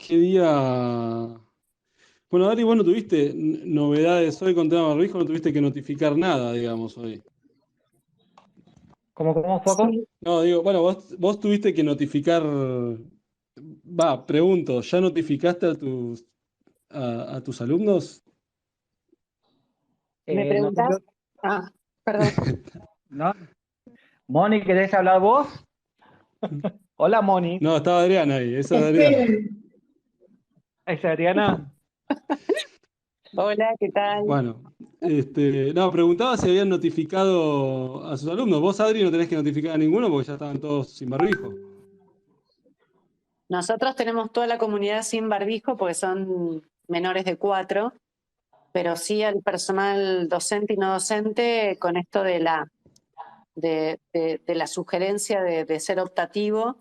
¿qué día? Bueno, Adri, vos no tuviste novedades hoy con tema barbijo, no tuviste que notificar nada, digamos, hoy. ¿Cómo, Joaco? Sí, No, digo, bueno, vos tuviste que notificar, pregunto, ¿ya notificaste a tus alumnos? me Nosotros, preguntás. Ah, perdón. ¿no? Moni, ¿querés hablar vos? Hola, Moni. No, estaba Adriana ahí, esa es Adriana. Esperen. ¿Es Adriana? Hola, ¿qué tal? Bueno, no, preguntaba si habían notificado a sus alumnos. Vos, Adri, no tenés que notificar a ninguno porque ya estaban todos sin barbijo. Nosotros tenemos toda la comunidad sin barbijo porque son menores de 4, pero sí al personal docente y no docente con esto de la sugerencia de ser optativo.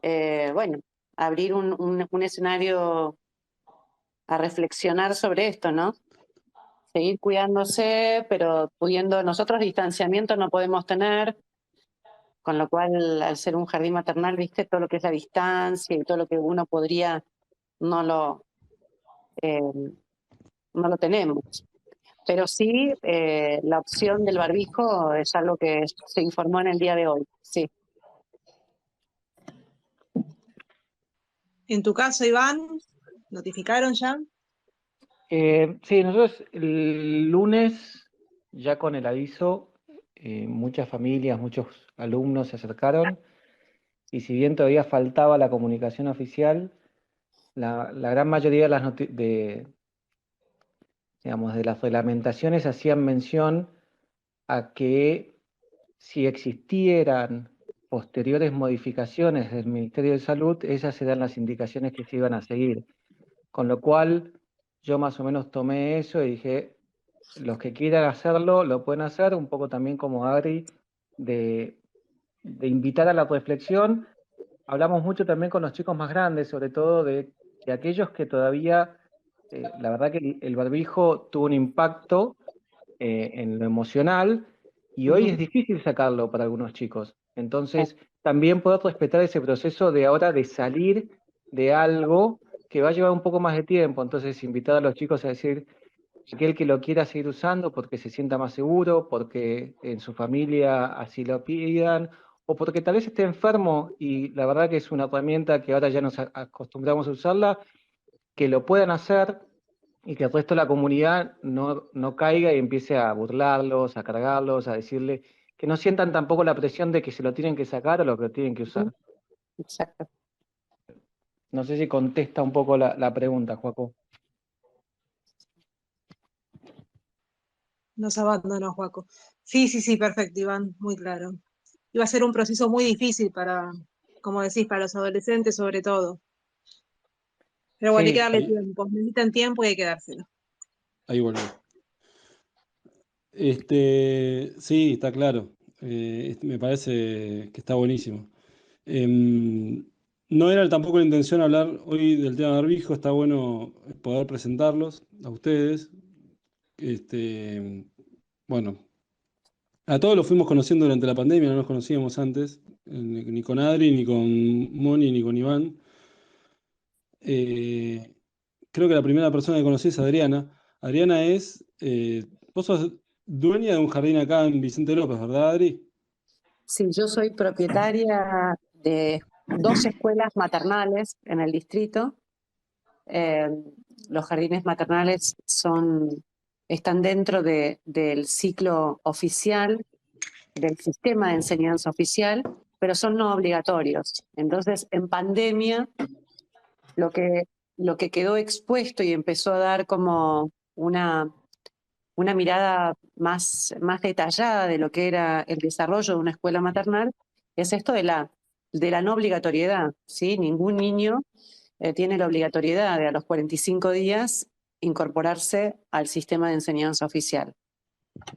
Bueno, abrir un escenario a reflexionar sobre esto, ¿no? Seguir cuidándose, pero pudiendo, nosotros distanciamiento no podemos tener, con lo cual al ser un jardín maternal, viste, todo lo que es la distancia y todo lo que uno podría, no lo, eh, no lo tenemos. Pero sí, la opción del barbijo es algo que se informó en el día de hoy, sí. En tu caso, Iván, ¿notificaron ya? Sí, nosotros el lunes, ya con el aviso, muchas familias, muchos alumnos se acercaron y si bien todavía faltaba la comunicación oficial, la gran mayoría de digamos, de las reglamentaciones hacían mención a que si existieran posteriores modificaciones del Ministerio de Salud, esas eran las indicaciones que se iban a seguir. Con lo cual, yo más o menos tomé eso y dije, los que quieran hacerlo, lo pueden hacer, un poco también como Adri, de invitar a la reflexión. Hablamos mucho también con los chicos más grandes, sobre todo de aquellos que todavía, la verdad que el barbijo tuvo un impacto en lo emocional y hoy es Ujú. difícil sacarlo para algunos chicos. Entonces, también poder respetar ese proceso de ahora de salir de algo que va a llevar un poco más de tiempo. Entonces, invitar a los chicos a decir, aquel que lo quiera seguir usando porque se sienta más seguro, porque en su familia así lo pidan, o porque tal vez esté enfermo y la verdad que es una herramienta que ahora ya nos acostumbramos a usarla, que lo puedan hacer y que el resto de la comunidad no caiga y empiece a burlarlos, a cargarlos, a decirle que no sientan tampoco la presión de que se lo tienen que sacar o lo que lo tienen que usar. Exacto. No sé si contesta un poco la pregunta, Joaco. Nos abandonó, Joaco. Sí, sí, sí, perfecto, Iván, muy claro. Iba a ser un proceso muy difícil para, como decís, para los adolescentes sobre todo. Pero bueno, hay que Sí, darle tiempo, necesitan tiempo y hay que dárselo. Ahí volví. Sí, está claro. Me parece que está buenísimo. No era tampoco la intención hablar hoy del tema de barbijo, está bueno poder presentarlos a ustedes. Este, bueno, a todos los fuimos conociendo durante la pandemia, no nos conocíamos antes, ni con Adri, ni con Moni, ni con Iván. Eh, Creo que la primera persona que conocí es Adriana. Adriana vos sos dueña de un jardín acá en Vicente López, ¿verdad, Adri? Sí, yo soy propietaria de 2 escuelas maternales en el distrito. Eh, los jardines maternales están dentro del ciclo oficial del sistema de enseñanza oficial, pero son no obligatorios. Entonces, en pandemia, lo que, lo que quedó expuesto y empezó a dar como una mirada más detallada de lo que era el desarrollo de una escuela maternal, es esto de la no obligatoriedad, ¿sí? Ningún niño tiene la obligatoriedad de a los 45 días incorporarse al sistema de enseñanza oficial.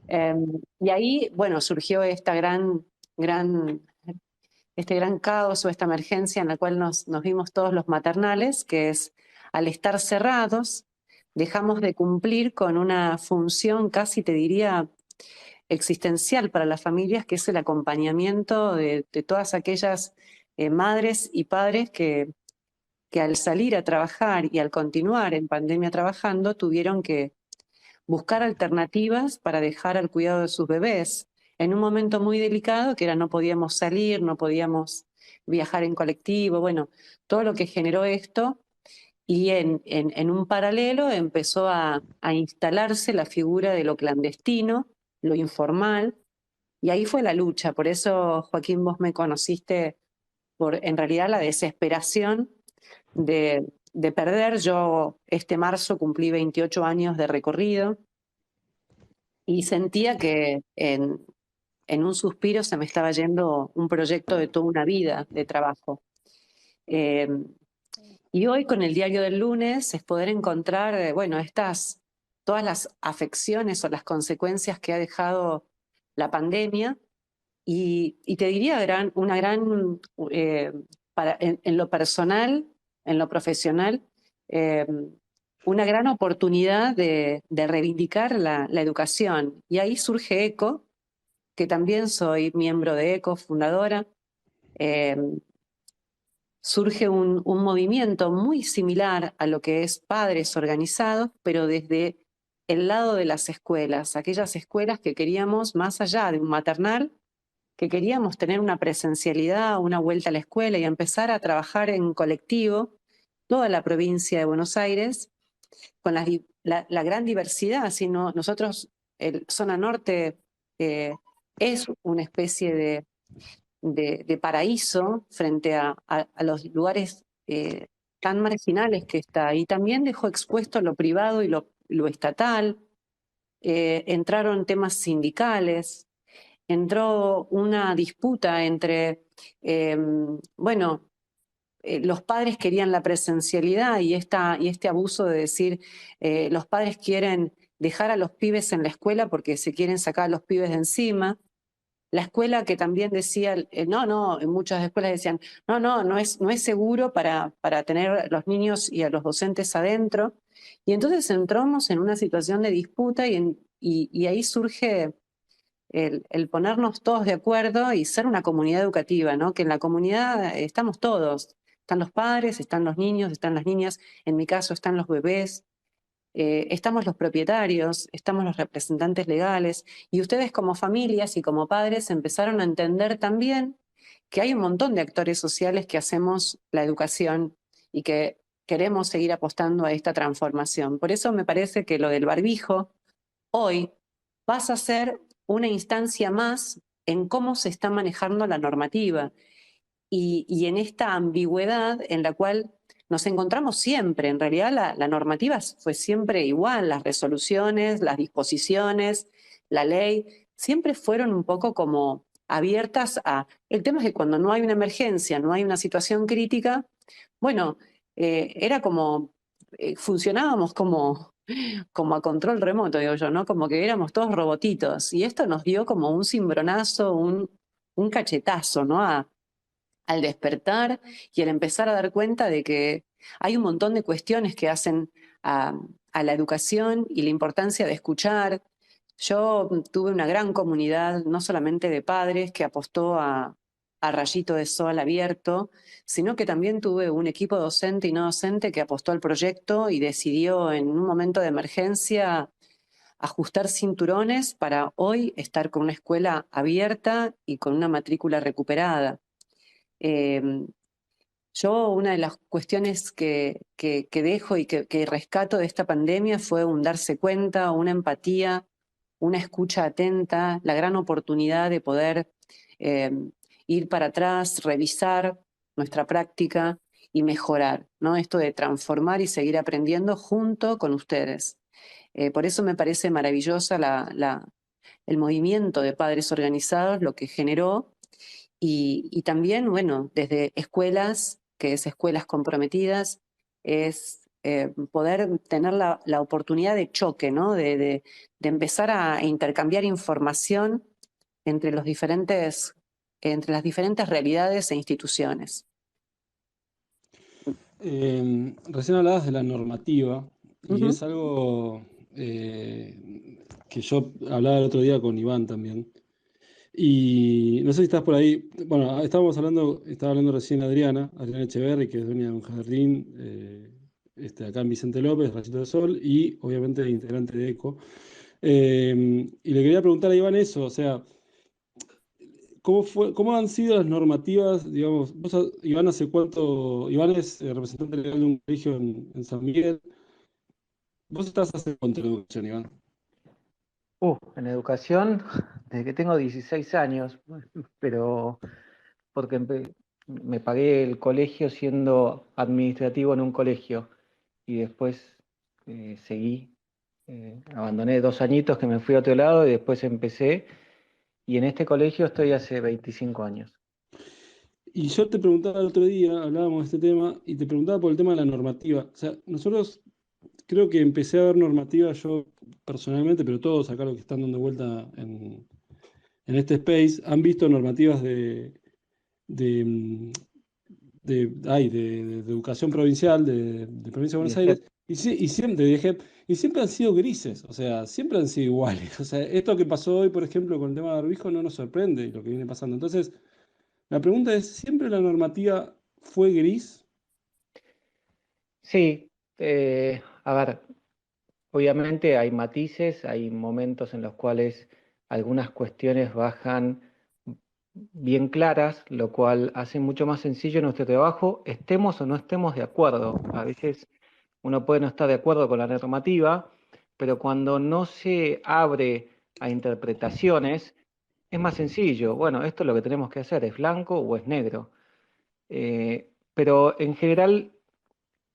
Eh, y ahí, bueno, surgió este gran caos o esta emergencia en la cual nos vimos todos los maternales, que es al estar cerrados, dejamos de cumplir con una función casi, te diría, existencial para las familias, que es el acompañamiento de todas aquellas madres y padres que al salir a trabajar y al continuar en pandemia trabajando, tuvieron que buscar alternativas para dejar al cuidado de sus bebés en un momento muy delicado, que era no podíamos salir, no podíamos viajar en colectivo, bueno, todo lo que generó esto. Y en un paralelo empezó a instalarse la figura de lo clandestino, lo informal, y ahí fue la lucha. Por eso, Joaquín, vos me conociste por, en realidad, la desesperación de perder. Yo este marzo cumplí 28 años de recorrido y sentía que en un suspiro se me estaba yendo un proyecto de toda una vida de trabajo. Y hoy con el diario del lunes es poder encontrar, bueno, todas las afecciones o las consecuencias que ha dejado la pandemia y te diría una gran, en lo personal, en lo profesional, eh, una gran oportunidad de reivindicar la educación. Y ahí surge ECO, que también soy miembro de ECO, fundadora. Eh, Surge un movimiento muy similar a lo que es Padres Organizados, pero desde el lado de las escuelas, aquellas escuelas que queríamos, más allá de un maternal, que queríamos tener una presencialidad, una vuelta a la escuela y empezar a trabajar en colectivo, toda la provincia de Buenos Aires, con la gran diversidad. Sino nosotros, Zona Norte, es una especie de paraíso frente a los lugares tan marginales que está. Y también dejó expuesto lo privado y lo estatal. Entraron temas sindicales, entró una disputa entre, bueno, los padres querían la presencialidad y este abuso de decir, los padres quieren dejar a los pibes en la escuela porque se quieren sacar a los pibes de encima. La escuela que también decía, no, en muchas escuelas decían, no es seguro para tener a los niños y a los docentes adentro. Y entonces entramos en una situación de disputa y ahí surge el ponernos todos de acuerdo y ser una comunidad educativa, ¿no? Que en la comunidad estamos todos. Están los padres, están los niños, están las niñas, en mi caso están los bebés. Estamos los propietarios, estamos los representantes legales, y ustedes como familias y como padres empezaron a entender también que hay un montón de actores sociales que hacemos la educación y que queremos seguir apostando a esta transformación. Por eso me parece que lo del barbijo hoy pasa a ser una instancia más en cómo se está manejando la normativa y en esta ambigüedad en la cual nos encontramos siempre. En realidad la normativa fue siempre igual, las resoluciones, las disposiciones, la ley, siempre fueron un poco como abiertas a... El tema es que cuando no hay una emergencia, no hay una situación crítica, bueno, era como, funcionábamos como a control remoto, digo yo, ¿no? Como que éramos todos robotitos. Y esto nos dio como un cimbronazo, un cachetazo, ¿no? Al despertar y al empezar a dar cuenta de que hay un montón de cuestiones que hacen a la educación y la importancia de escuchar. Yo tuve una gran comunidad, no solamente de padres, que apostó a Rayito de Sol abierto, sino que también tuve un equipo docente y no docente que apostó al proyecto y decidió en un momento de emergencia ajustar cinturones para hoy estar con una escuela abierta y con una matrícula recuperada. Eh, yo una de las cuestiones que dejo y que rescato de esta pandemia fue un darse cuenta, una empatía, una escucha atenta, la gran oportunidad de poder eh, ir para atrás, revisar nuestra práctica y mejorar, ¿no? Esto de transformar y seguir aprendiendo junto con ustedes. Por eso me parece maravillosa el movimiento de padres organizados, lo que generó y también, bueno, desde escuelas, que es Escuelas Comprometidas, es poder tener la oportunidad de choque, ¿no? De empezar a intercambiar información entre entre las diferentes realidades e instituciones. Recién hablabas de la normativa y Ujú. es algo que yo hablaba el otro día con Iván también. Y no sé si estás por ahí. Bueno, estaba hablando recién Adriana Echeverri, que es dueña de un jardín acá en Vicente López, Rayito del Sol, y obviamente integrante de ECO. Y le quería preguntar a Iván eso, o sea, cómo han sido las normativas, digamos, Iván hace cuánto, Iván es representante legal de un colegio en San Miguel. ¿Vos estás hace cuánto en educación, Iván? En educación, desde que tengo 16 años, pero porque me pagué el colegio siendo administrativo en un colegio y después seguí, abandoné 2 añitos que me fui a otro lado y después empecé y en este colegio estoy hace 25 años. Y yo te preguntaba el otro día, hablábamos de este tema, y te preguntaba por el tema de la normativa. O sea, nosotros creo que empecé a ver normativa yo personalmente, pero todos acá los que están dando vuelta en este space han visto normativas de, mm, de educación provincial, de Provincia de Y Buenos dejé- Aires, y siempre han sido grises, o sea, siempre han sido iguales. O sea, esto que pasó hoy, por ejemplo, con el tema de barbijo no nos sorprende lo que viene pasando. Entonces, la pregunta es, ¿siempre la normativa fue gris? Sí, a ver, obviamente hay matices, hay momentos en los cuales algunas cuestiones bajan bien claras, lo cual hace mucho más sencillo nuestro trabajo, estemos o no estemos de acuerdo. A veces uno puede no estar de acuerdo con la normativa, pero cuando no se abre a interpretaciones, es más sencillo. Bueno, esto es lo que tenemos que hacer, ¿es blanco o es negro? Pero en general,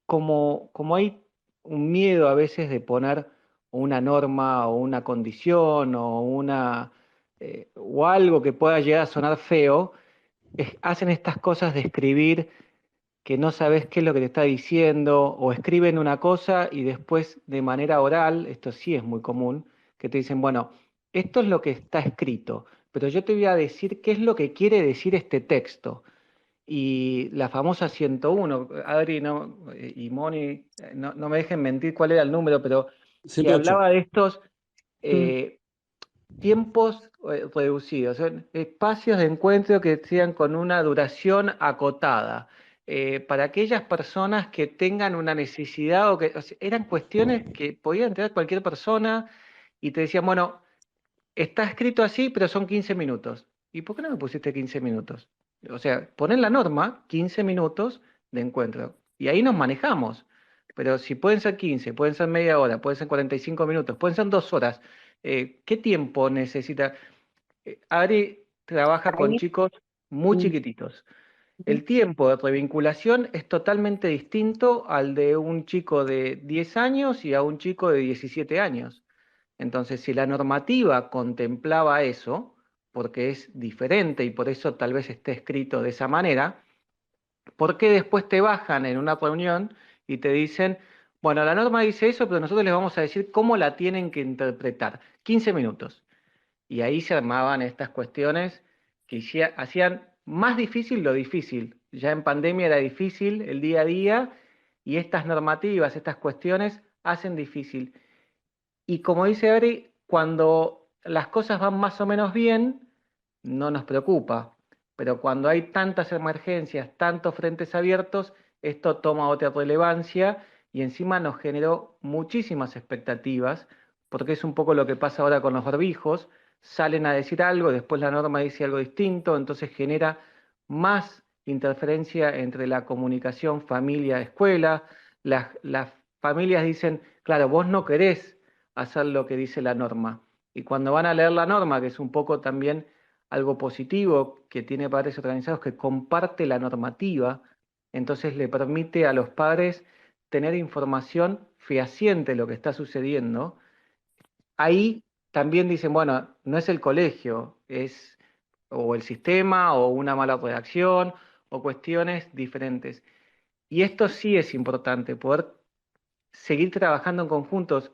como hay un miedo a veces de poner una norma o una condición o algo que pueda llegar a sonar feo, hacen estas cosas de escribir que no sabes qué es lo que te está diciendo, o escriben una cosa y después de manera oral, esto sí es muy común, que te dicen, bueno, esto es lo que está escrito, pero yo te voy a decir qué es lo que quiere decir este texto. Y la famosa 101, Adri y Moni, no me dejen mentir cuál era el número, pero que 108. hablaba de estos Mm. eh, tiempos reducidos, son espacios de encuentro que sean con una duración acotada, para aquellas personas que tengan una necesidad o sea, eran cuestiones que podía entrar cualquier persona y te decían, bueno, está escrito así, pero son 15 minutos. ¿Y por qué no me pusiste 15 minutos? O sea, ponen la norma 15 minutos de encuentro y ahí nos manejamos. Pero si pueden ser 15, pueden ser media hora, pueden ser 45 minutos, pueden ser 2 horas, ¿qué tiempo necesita? Ari trabaja con Ahí, chicos muy mm, chiquititos. ujú. El tiempo de revinculación es totalmente distinto al de un chico de 10 años y a un chico de 17 años. Entonces, si la normativa contemplaba eso, porque es diferente y por eso tal vez esté escrito de esa manera, ¿por qué después te bajan en una reunión y te dicen, bueno, la norma dice eso, pero nosotros les vamos a decir cómo la tienen que interpretar? 15 minutos. Y ahí se armaban estas cuestiones que hacían más difícil lo difícil. Ya en pandemia era difícil el día a día y estas normativas, estas cuestiones hacen difícil. Y como dice Ari, cuando las cosas van más o menos bien, no nos preocupa. Pero cuando hay tantas emergencias, tantos frentes abiertos, esto toma otra relevancia y encima nos generó muchísimas expectativas, porque es un poco lo que pasa ahora con los barbijos. Salen a decir algo, después la norma dice algo distinto, entonces genera más interferencia entre la comunicación familia-escuela. Las familias dicen, claro, vos no querés hacer lo que dice la norma. Y cuando van a leer la norma, que es un poco también algo positivo que tiene padres organizados, que comparte la normativa, entonces le permite a los padres tener información fehaciente de lo que está sucediendo. Ahí también dicen, bueno, no es el colegio, es o el sistema o una mala redacción o cuestiones diferentes. Y esto sí es importante, poder seguir trabajando en conjuntos,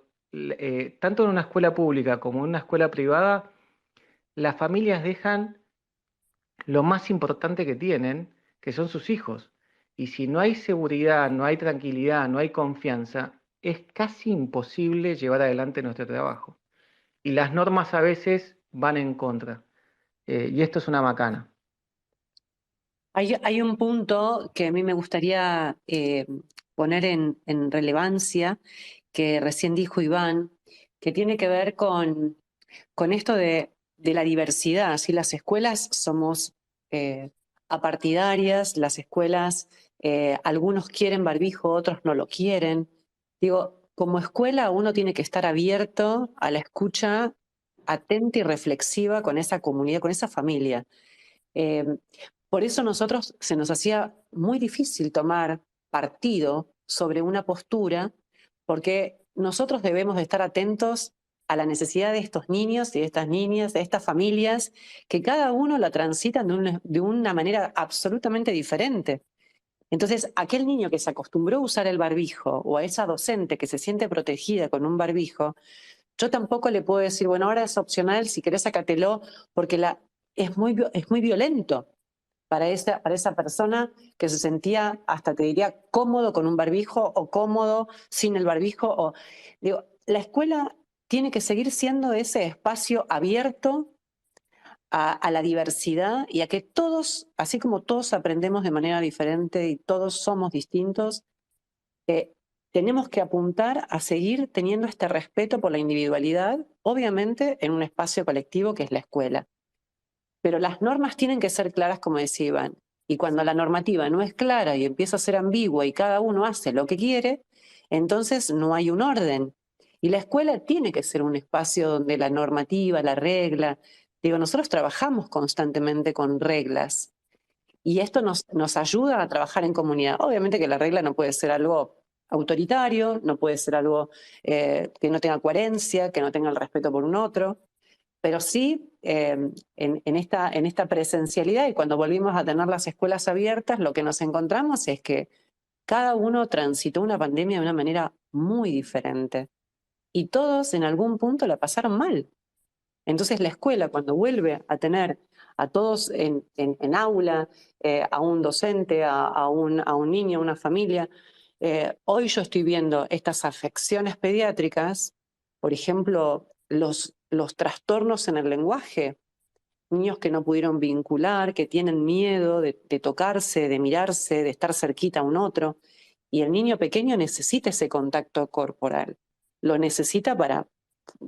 tanto en una escuela pública como en una escuela privada, las familias dejan lo más importante que tienen, que son sus hijos. Y si no hay seguridad, no hay tranquilidad, no hay confianza, es casi imposible llevar adelante nuestro trabajo. Y las normas a veces van en contra. y esto es una macana. Hay un punto que a mí me gustaría poner en relevancia, que recién dijo Iván, que tiene que ver con esto de la diversidad. ¿Sí? Las escuelas somos apartidarias, las escuelas, algunos quieren barbijo, otros no lo quieren. Digo, como escuela uno tiene que estar abierto a la escucha atenta y reflexiva con esa comunidad, con esa familia. Eh, por eso nosotros se nos hacía muy difícil tomar partido sobre una postura, porque nosotros debemos de estar atentos a la necesidad de estos niños y de estas niñas, de estas familias, que cada uno la transitan de una manera absolutamente diferente. Entonces, aquel niño que se acostumbró a usar el barbijo o a esa docente que se siente protegida con un barbijo, yo tampoco le puedo decir, bueno, ahora es opcional, si querés sacátelo, porque es muy violento para esa persona que se sentía, hasta te diría, cómodo con un barbijo o cómodo sin el barbijo. Digo, la escuela tiene que seguir siendo ese espacio abierto a la diversidad y a que todos, así como todos aprendemos de manera diferente y todos somos distintos, tenemos que apuntar a seguir teniendo este respeto por la individualidad, obviamente en un espacio colectivo que es la escuela. Pero las normas tienen que ser claras, como decía Iván. Y cuando la normativa no es clara y empieza a ser ambigua y cada uno hace lo que quiere, entonces no hay un orden. Y la escuela tiene que ser un espacio donde la normativa, la regla, digo, nosotros trabajamos constantemente con reglas y esto nos ayuda a trabajar en comunidad. Obviamente que la regla no puede ser algo autoritario, no puede ser algo que no tenga coherencia, que no tenga el respeto por un otro, pero sí en esta presencialidad y cuando volvimos a tener las escuelas abiertas, lo que nos encontramos es que cada uno transitó una pandemia de una manera muy diferente y todos en algún punto la pasaron mal. Entonces la escuela, cuando vuelve a tener a todos en aula, a un docente, a un niño, a una familia, hoy yo estoy viendo estas afecciones pediátricas, por ejemplo, los trastornos en el lenguaje, niños que no pudieron vincular, que tienen miedo de tocarse, de mirarse, de estar cerquita a un otro, y el niño pequeño necesita ese contacto corporal, lo necesita para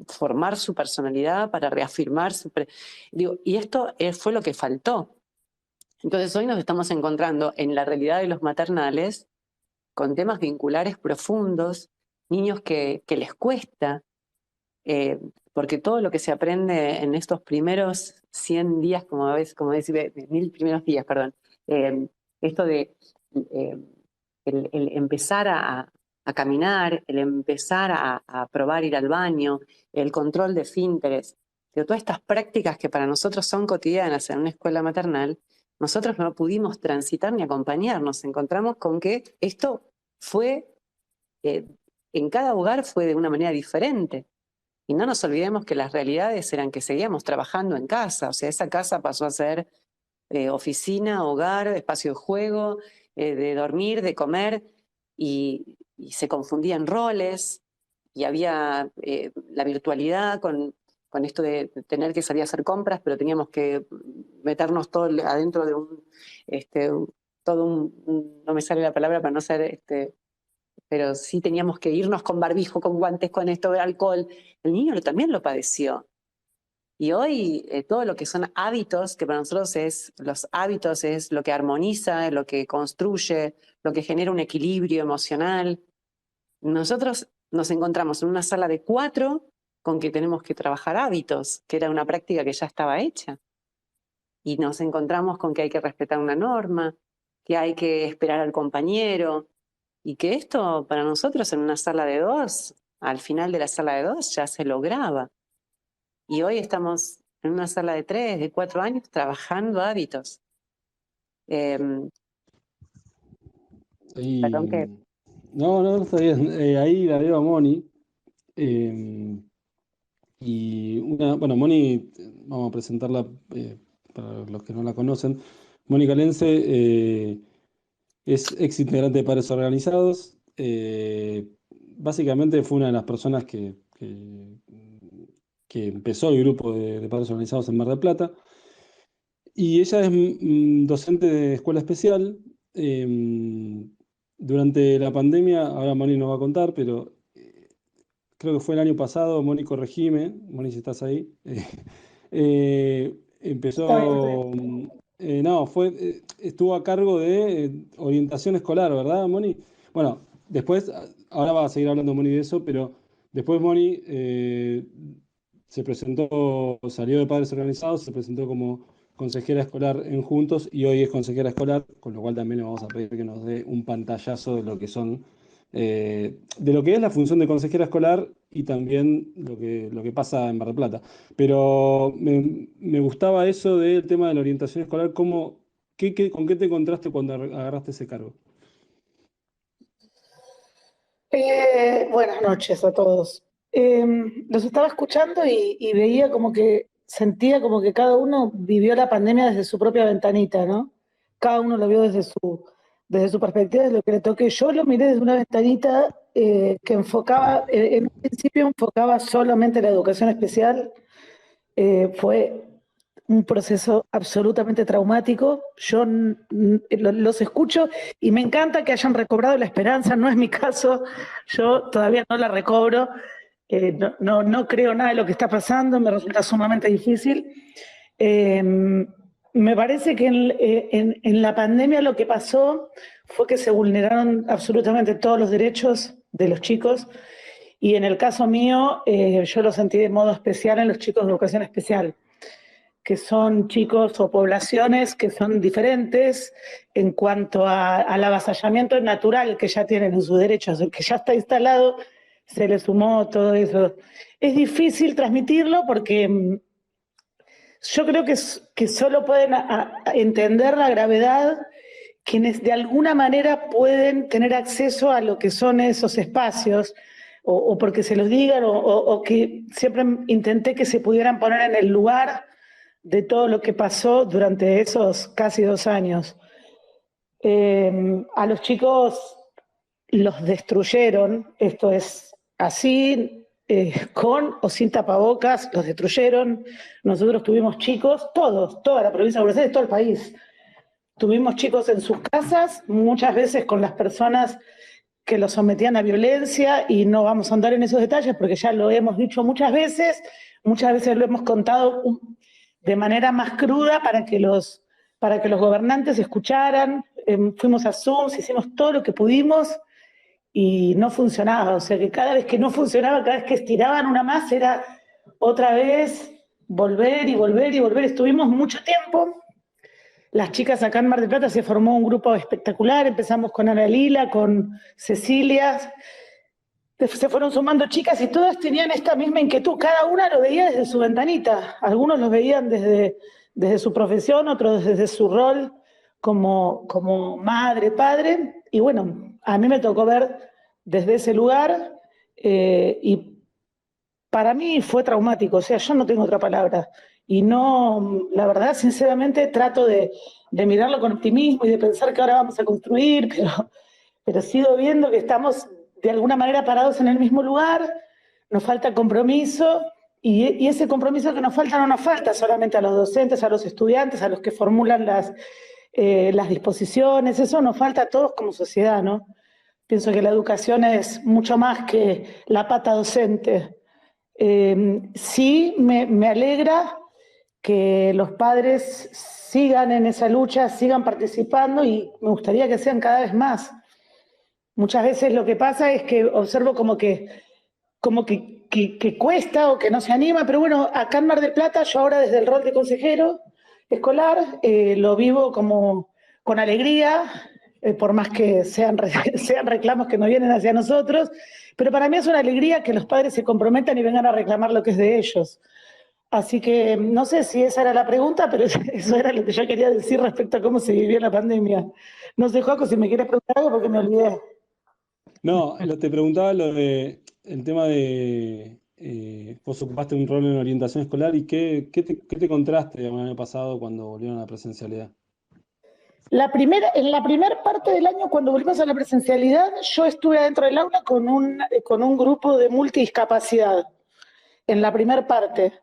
formar su personalidad, para reafirmar Digo, y esto fue lo que faltó. Entonces hoy nos estamos encontrando en la realidad de los maternales con temas vinculares profundos, niños que les cuesta, porque todo lo que se aprende en estos primeros 100 días, como decir, 1000 primeros días, perdón, esto de eh, el empezar a caminar, el empezar a probar ir al baño, el control de esfínteres, de todas estas prácticas que para nosotros son cotidianas en una escuela maternal, nosotros no pudimos transitar ni acompañar, nos encontramos con que esto fue, en cada hogar fue de una manera diferente. Y no nos olvidemos que las realidades eran que seguíamos trabajando en casa, o sea, esa casa pasó a ser oficina, hogar, espacio de juego, de dormir, de comer, y se confundían roles, y había la virtualidad con esto de tener que salir a hacer compras, pero teníamos que meternos todo adentro de no me sale la palabra para no ser pero sí teníamos que irnos con barbijo, con guantes, con esto de alcohol. El niño también lo padeció. Y hoy todo lo que son hábitos, que para nosotros los hábitos es lo que armoniza, lo que construye, lo que genera un equilibrio emocional. Nosotros nos encontramos en una sala de 4 con que tenemos que trabajar hábitos, que era una práctica que ya estaba hecha. Y nos encontramos con que hay que respetar una norma, que hay que esperar al compañero, y que esto para nosotros en una sala de 2, al final de la sala de 2 ya se lograba. Y hoy estamos en una sala de 3, de 4 años trabajando hábitos. Perdón que... No, está bien. Ahí la veo a Moni. Y bueno, Moni, vamos a presentarla para los que no la conocen. Mónica Lense es ex integrante de Padres Organizados. Básicamente fue una de las personas que empezó el grupo de Padres Organizados en Mar del Plata. Y ella es docente de escuela especial. Durante la pandemia, ahora Moni nos va a contar, pero creo que fue el año pasado, Moni, corregime, Moni, si estás ahí. Está bien, está bien. Empezó, no, estuvo a cargo de orientación escolar, ¿verdad, Moni? Bueno, después, ahora va a seguir hablando Moni de eso, pero después Moni se presentó, salió de Padres Organizados, se presentó como consejera escolar en Juntos y hoy es consejera escolar, con lo cual también le vamos a pedir que nos dé un pantallazo de lo que son, de lo que es la función de consejera escolar y también lo que pasa en Mar del Plata. Pero me gustaba eso del tema de la orientación escolar, ¿con qué te encontraste cuando agarraste ese cargo? Buenas noches a todos. Los estaba escuchando y veía como que, sentía como que cada uno vivió la pandemia desde su propia ventanita, ¿no? Cada uno lo vio desde su perspectiva, desde lo que le toque. Yo lo miré desde una ventanita que enfocaba, en un principio enfocaba solamente la educación especial. Fue un proceso absolutamente traumático. Yo los escucho y me encanta que hayan recobrado la esperanza, no es mi caso, yo todavía no la recobro, no creo nada de lo que está pasando, me resulta sumamente difícil. Me parece que en la pandemia lo que pasó fue que se vulneraron absolutamente todos los derechos de los chicos y en el caso mío yo lo sentí de modo especial en los chicos de educación especial, que son chicos o poblaciones que son diferentes en cuanto al avasallamiento natural que ya tienen en sus derechos, el que ya está instalado, se le sumó todo eso. Es difícil transmitirlo porque yo creo que solo pueden entender la gravedad quienes de alguna manera pueden tener acceso a lo que son esos espacios, o porque se los digan, o que siempre intenté que se pudieran poner en el lugar de todo lo que pasó durante esos casi 2 años. A los chicos los destruyeron, esto es así, con o sin tapabocas, los destruyeron. Nosotros tuvimos chicos, toda la provincia de Buenos Aires, todo el país. Tuvimos chicos en sus casas, muchas veces con las personas que los sometían a violencia, y no vamos a andar en esos detalles porque ya lo hemos dicho muchas veces lo hemos contado de manera más cruda para que los gobernantes escucharan. Fuimos a Zoom, hicimos todo lo que pudimos y no funcionaba. O sea que cada vez que no funcionaba, cada vez que estiraban una más, era otra vez volver y volver y volver. Estuvimos mucho tiempo. Las chicas acá en Mar del Plata se formó un grupo espectacular. Empezamos con Ana Lila, con Cecilia. Se fueron sumando chicas y todas tenían esta misma inquietud. Cada una lo veía desde su ventanita. Algunos lo veían desde su profesión, otros desde su rol como madre, padre. Y bueno, a mí me tocó ver desde ese lugar y para mí fue traumático. O sea, yo no tengo otra palabra. Y no, la verdad, sinceramente, trato de mirarlo con optimismo y de pensar que ahora vamos a construir, pero sigo viendo que estamos de alguna manera parados en el mismo lugar, nos falta compromiso, y ese compromiso que nos falta no nos falta solamente a los docentes, a los estudiantes, a los que formulan las disposiciones, eso nos falta a todos como sociedad, ¿no? Pienso que la educación es mucho más que la pata docente. Sí, me alegra que los padres sigan en esa lucha, sigan participando, y me gustaría que sean cada vez más. Muchas veces lo que pasa es que observo como que cuesta o que no se anima, pero bueno, acá en Mar del Plata, yo ahora desde el rol de consejero escolar lo vivo con alegría, por más que sean reclamos que no vienen hacia nosotros, pero para mí es una alegría que los padres se comprometan y vengan a reclamar lo que es de ellos. Así que no sé si esa era la pregunta, pero eso era lo que yo quería decir respecto a cómo se vivió la pandemia. No sé, Joaco, si me quieres preguntar algo porque me olvidé. No, te preguntaba lo de el tema de vos ocupaste un rol en orientación escolar y qué te contraste el año pasado cuando volvieron a la presencialidad. En la primera parte del año, cuando volvimos a la presencialidad, yo estuve adentro del aula con un grupo de multidiscapacidad, en la primera parte.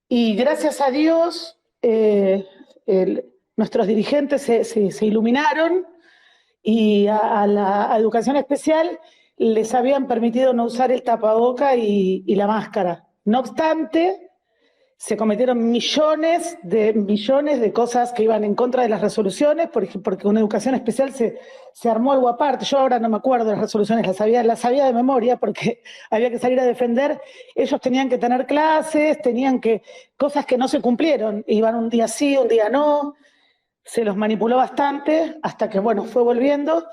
Y gracias a Dios, nuestros dirigentes se iluminaron y a la educación especial les habían permitido no usar el tapaboca y la máscara. No obstante, se cometieron millones de cosas que iban en contra de las resoluciones, porque una educación especial se armó algo aparte. Yo ahora no me acuerdo de las resoluciones, las sabía de memoria porque había que salir a defender. Ellos tenían que tener clases, cosas que no se cumplieron. Iban un día sí, un día no. Se los manipuló bastante hasta que, bueno, fue volviendo.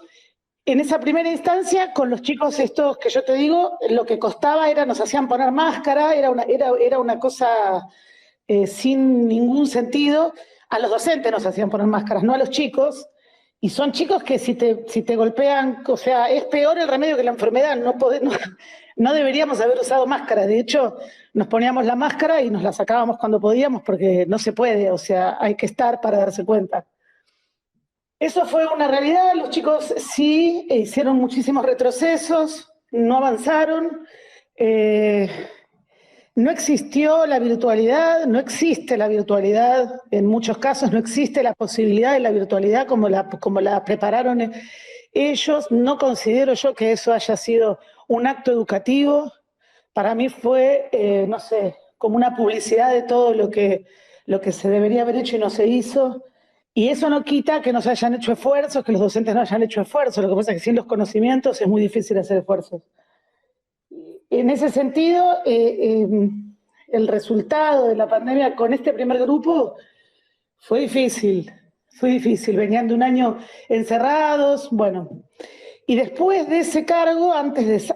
En esa primera instancia, con los chicos estos que yo te digo, lo que costaba nos hacían poner máscara, era una cosa sin ningún sentido. A los docentes nos hacían poner máscaras, no a los chicos. Y son chicos que si te golpean, o sea, es peor el remedio que la enfermedad. No deberíamos haber usado máscara. De hecho, nos poníamos la máscara y nos la sacábamos cuando podíamos porque no se puede, o sea, hay que estar para darse cuenta. Eso fue una realidad, los chicos sí hicieron muchísimos retrocesos, no avanzaron, no existió la virtualidad, no existe la virtualidad, en muchos casos no existe la posibilidad de la virtualidad como la prepararon ellos. No considero yo que eso haya sido un acto educativo, para mí fue, no sé, como una publicidad de todo lo que se debería haber hecho y no se hizo. Y eso no quita que no se hayan hecho esfuerzos, que los docentes no hayan hecho esfuerzos. Lo que pasa es que sin los conocimientos es muy difícil hacer esfuerzos. En ese sentido, el resultado de la pandemia con este primer grupo fue difícil. Venían de un año encerrados, bueno. Y después de ese cargo, antes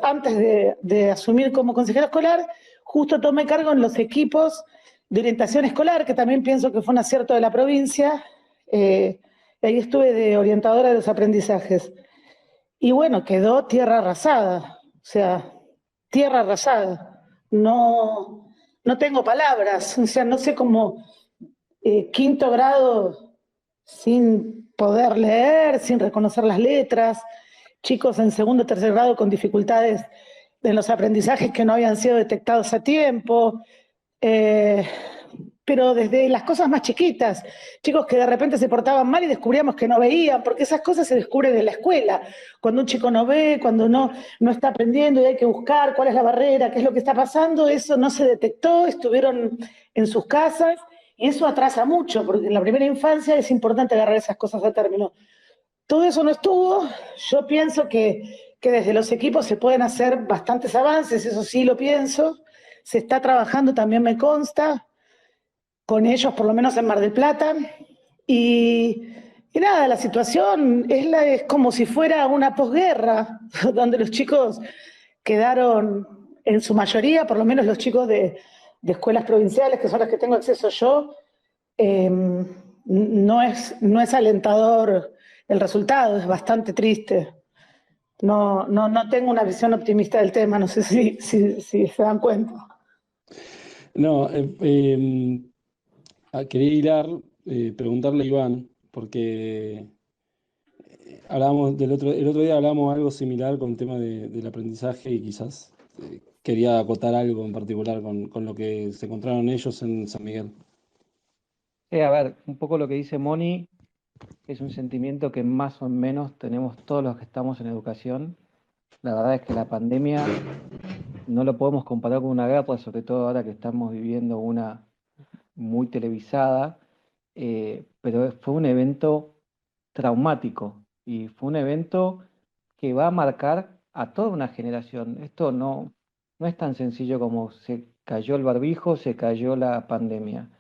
de asumir como consejero escolar, justo tomé cargo en los equipos de orientación escolar, que también pienso que fue un acierto de la provincia. Ahí estuve de orientadora de los aprendizajes. Y bueno, quedó tierra arrasada, o sea, tierra arrasada. No tengo palabras, o sea, no sé cómo quinto grado sin poder leer, sin reconocer las letras, chicos en segundo o tercer grado con dificultades en los aprendizajes que no habían sido detectados a tiempo, pero desde las cosas más chiquitas, chicos que de repente se portaban mal y descubríamos que no veían, porque esas cosas se descubren en la escuela, cuando un chico no ve, cuando no está aprendiendo y hay que buscar cuál es la barrera, qué es lo que está pasando, eso no se detectó, estuvieron en sus casas, y eso atrasa mucho, porque en la primera infancia es importante agarrar esas cosas a término. Todo eso no estuvo. Yo pienso que desde los equipos se pueden hacer bastantes avances, eso sí lo pienso. Se está trabajando, también me consta, con ellos, por lo menos en Mar del Plata. Y nada, la situación es como si fuera una posguerra, donde los chicos quedaron, en su mayoría, por lo menos los chicos de escuelas provinciales, que son las que tengo acceso yo, no es alentador el resultado, es bastante triste. No tengo una visión optimista del tema, no sé si se dan cuenta. No, quería hilar, preguntarle a Iván, porque el otro día hablábamos algo similar con el tema del aprendizaje y quizás quería acotar algo en particular con lo que se encontraron ellos en San Miguel. A ver, un poco lo que dice Moni es un sentimiento que más o menos tenemos todos los que estamos en educación. La verdad es que la pandemia no lo podemos comparar con una guerra, sobre todo ahora que estamos viviendo una muy televisada, pero fue un evento traumático y fue un evento que va a marcar a toda una generación. Esto no es tan sencillo como se cayó el barbijo, se cayó la pandemia.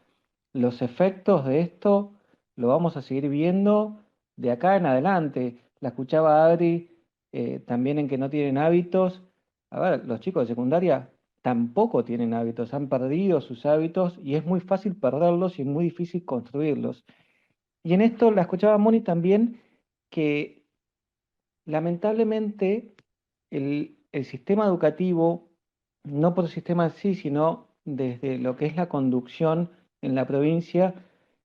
Los efectos de esto lo vamos a seguir viendo de acá en adelante. La escuchaba Adri también en que no tienen hábitos. A ver, los chicos de secundaria tampoco tienen hábitos, han perdido sus hábitos y es muy fácil perderlos y muy difícil construirlos. Y en esto la escuchaba Moni también, que lamentablemente el sistema educativo, no por el sistema en sí, sino desde lo que es la conducción en la provincia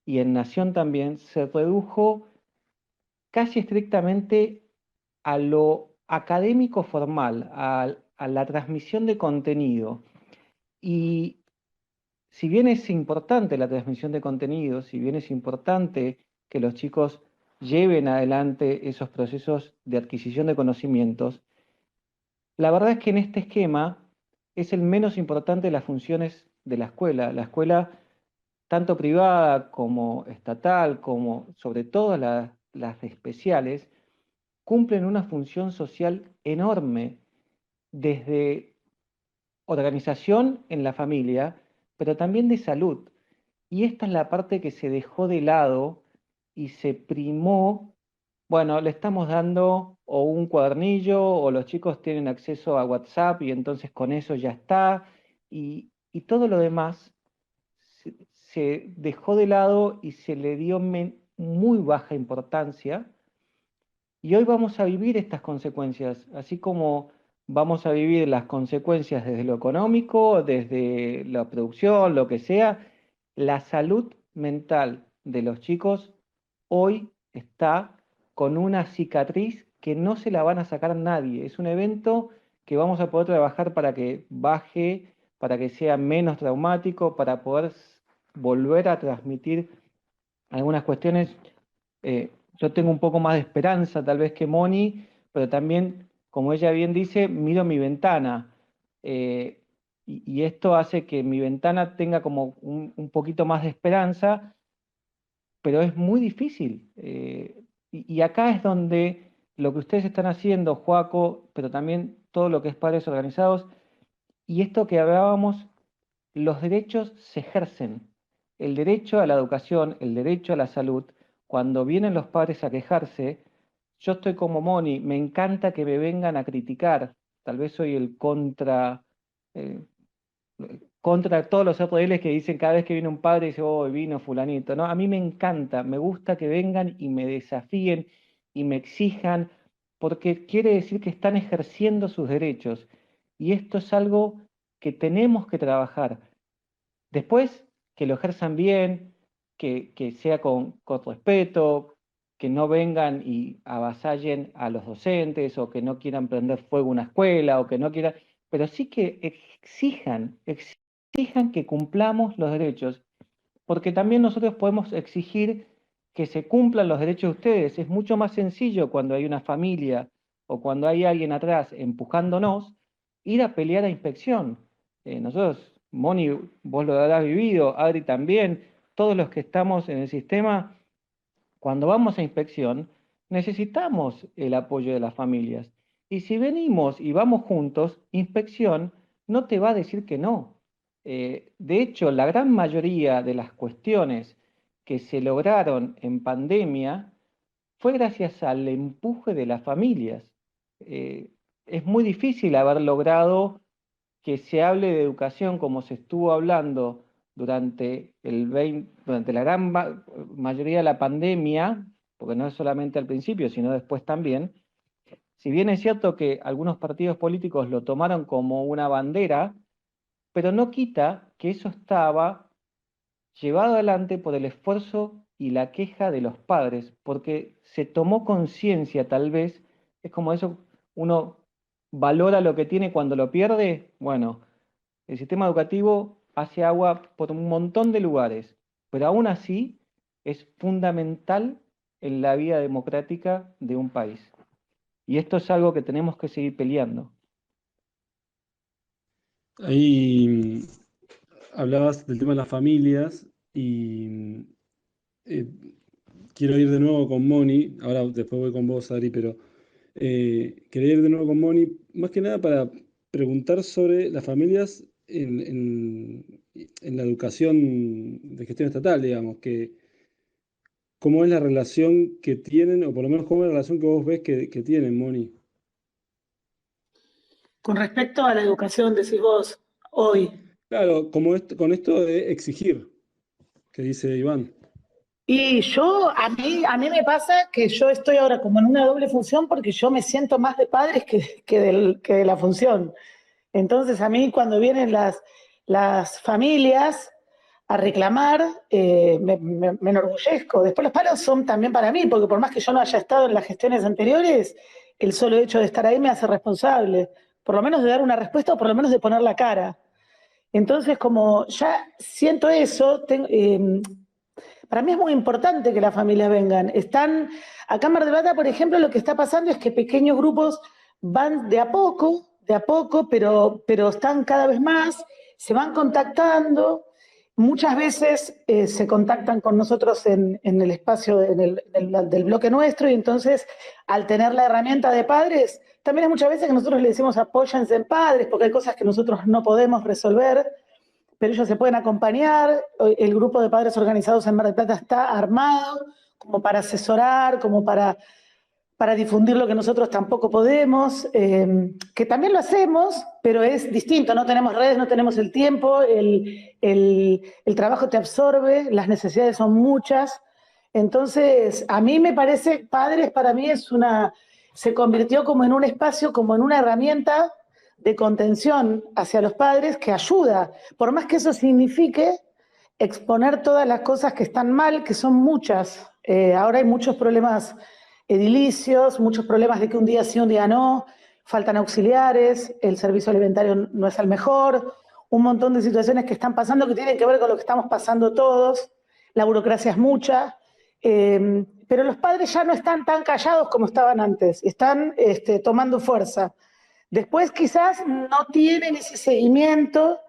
y en Nación también, se redujo casi estrictamente a lo académico formal, a la transmisión de contenido. Y si bien es importante la transmisión de contenidos, si bien es importante que los chicos lleven adelante esos procesos de adquisición de conocimientos, la verdad es que en este esquema es el menos importante de las funciones de la escuela. La escuela, tanto privada como estatal, como sobre todo las especiales, cumplen una función social enorme, desde organización en la familia, pero también de salud. Y esta es la parte que se dejó de lado y se primó. Bueno, le estamos dando o un cuadernillo o los chicos tienen acceso a WhatsApp y entonces con eso ya está. Y todo lo demás se dejó de lado y se le dio muy baja importancia. Y hoy vamos a vivir estas consecuencias, así como vamos a vivir las consecuencias desde lo económico, desde la producción, lo que sea. La salud mental de los chicos hoy está con una cicatriz que no se la van a sacar nadie. Es un evento que vamos a poder trabajar para que baje, para que sea menos traumático, para poder volver a transmitir algunas cuestiones. Yo tengo un poco más de esperanza tal vez que Moni, pero también, como ella bien dice, miro mi ventana. Y esto hace que mi ventana tenga como un poquito más de esperanza, pero es muy difícil. Y acá es donde lo que ustedes están haciendo, Joaco, pero también todo lo que es Padres Organizados, y esto que hablábamos, los derechos se ejercen. El derecho a la educación, el derecho a la salud, cuando vienen los padres a quejarse, yo estoy como Moni, me encanta que me vengan a criticar. Tal vez soy el contra todos los RLs que dicen cada vez que viene un padre dice, oh, vino fulanito. No, a mí me encanta, me gusta que vengan y me desafíen y me exijan, porque quiere decir que están ejerciendo sus derechos. Y esto es algo que tenemos que trabajar. Después, que lo ejerzan bien, que sea con respeto, que no vengan y avasallen a los docentes, o que no quieran prender fuego una escuela, o que no quieran, pero sí que exijan que cumplamos los derechos, porque también nosotros podemos exigir que se cumplan los derechos de ustedes. Es mucho más sencillo cuando hay una familia o cuando hay alguien atrás empujándonos, ir a pelear a inspección. Nosotros, Moni, vos lo habrás vivido, Adri también, todos los que estamos en el sistema, cuando vamos a inspección, necesitamos el apoyo de las familias. Y si venimos y vamos juntos, inspección no te va a decir que no. De hecho, la gran mayoría de las cuestiones que se lograron en pandemia fue gracias al empuje de las familias. Es muy difícil haber logrado que se hable de educación como se estuvo hablando durante la gran mayoría de la pandemia, porque no es solamente al principio, sino después también. Si bien es cierto que algunos partidos políticos lo tomaron como una bandera, pero no quita que eso estaba llevado adelante por el esfuerzo y la queja de los padres, porque se tomó conciencia, tal vez, es como eso, uno valora lo que tiene cuando lo pierde. Bueno, el sistema educativo hace agua por un montón de lugares, pero aún así es fundamental en la vida democrática de un país. Y esto es algo que tenemos que seguir peleando. Ahí hablabas del tema de las familias y quiero ir de nuevo con Moni, ahora después voy con vos, Ari, pero quería ir de nuevo con Moni, más que nada para preguntar sobre las familias en la educación de gestión estatal, digamos, que cómo es la relación que tienen, o por lo menos cómo es la relación que vos ves que tienen, Moni. Con respecto a la educación, decís vos, hoy. Claro, como con esto de exigir, que dice Iván. Y a mí me pasa que yo estoy ahora como en una doble función porque yo me siento más de padres que de la función. Entonces a mí cuando vienen las familias a reclamar, me enorgullezco. Después los paros son también para mí, porque por más que yo no haya estado en las gestiones anteriores, el solo hecho de estar ahí me hace responsable, por lo menos de dar una respuesta o por lo menos de poner la cara. Entonces, como ya siento eso, para mí es muy importante que las familias vengan. Acá en Mar del Plata, por ejemplo, lo que está pasando es que pequeños grupos van de a poco, pero están cada vez más, se van contactando. Muchas veces se contactan con nosotros en el espacio del bloque nuestro, y entonces, al tener la herramienta de padres, también hay muchas veces que nosotros le decimos apóyense en padres, porque hay cosas que nosotros no podemos resolver, pero ellos se pueden acompañar. El grupo de padres organizados en Mar del Plata está armado como para asesorar, como para difundir lo que nosotros tampoco podemos, que también lo hacemos, pero es distinto, no tenemos redes, no tenemos el tiempo, el trabajo te absorbe, las necesidades son muchas. Entonces, a mí me parece, padres para mí se convirtió como en un espacio, como en una herramienta de contención hacia los padres que ayuda, por más que eso signifique exponer todas las cosas que están mal, que son muchas. Ahora hay muchos problemas edilicios, muchos problemas de que un día sí, un día no, faltan auxiliares, el servicio alimentario no es el mejor, un montón de situaciones que están pasando que tienen que ver con lo que estamos pasando todos, la burocracia es mucha, pero los padres ya no están tan callados como estaban antes, están tomando fuerza. Después quizás no tienen ese seguimiento,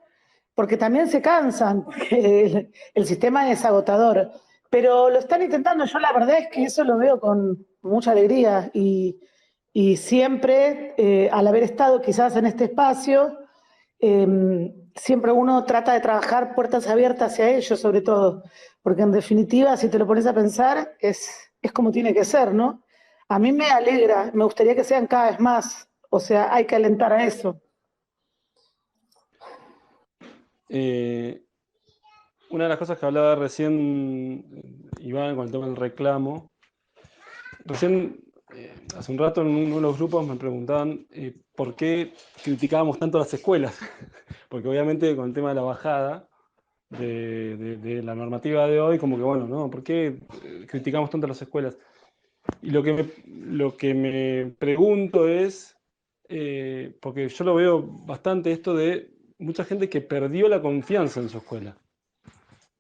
porque también se cansan, el sistema es agotador, pero lo están intentando. Yo la verdad es que eso lo veo con mucha alegría, y siempre, al haber estado quizás en este espacio, siempre uno trata de trabajar puertas abiertas hacia ellos, sobre todo, porque en definitiva, si te lo pones a pensar, es como tiene que ser, ¿no? A mí me alegra, me gustaría que sean cada vez más, o sea, hay que alentar a eso. Una de las cosas que hablaba recién Iván con el tema del reclamo, recién hace un rato en uno de los grupos me preguntaban por qué criticábamos tanto las escuelas, porque obviamente con el tema de la bajada de la normativa de hoy, como que bueno, ¿no? ¿Por qué criticamos tanto las escuelas? Y lo que me pregunto es, porque yo lo veo bastante esto de mucha gente que perdió la confianza en su escuela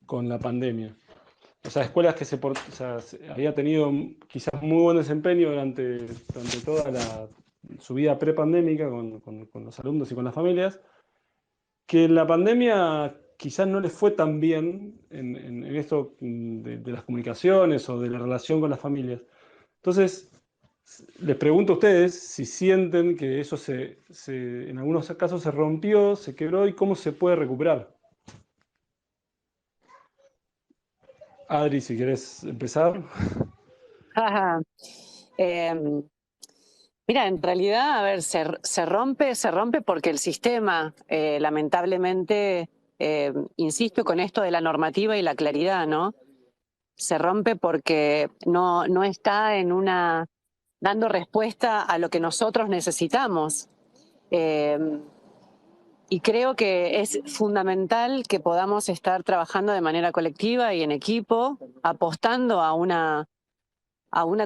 con la pandemia. O sea, escuelas que había tenido quizás muy buen desempeño durante toda su vida prepandémica con los alumnos y con las familias, que en la pandemia quizás no les fue tan bien en esto de las comunicaciones o de la relación con las familias. Entonces, les pregunto a ustedes si sienten que eso en algunos casos se rompió, se quebró, y cómo se puede recuperar. Adri, si querés empezar. Mira, en realidad, a ver, se rompe porque el sistema, lamentablemente, insisto con esto de la normativa y la claridad, ¿no? Se rompe porque no está dando respuesta a lo que nosotros necesitamos. Y creo que es fundamental que podamos estar trabajando de manera colectiva y en equipo, apostando a una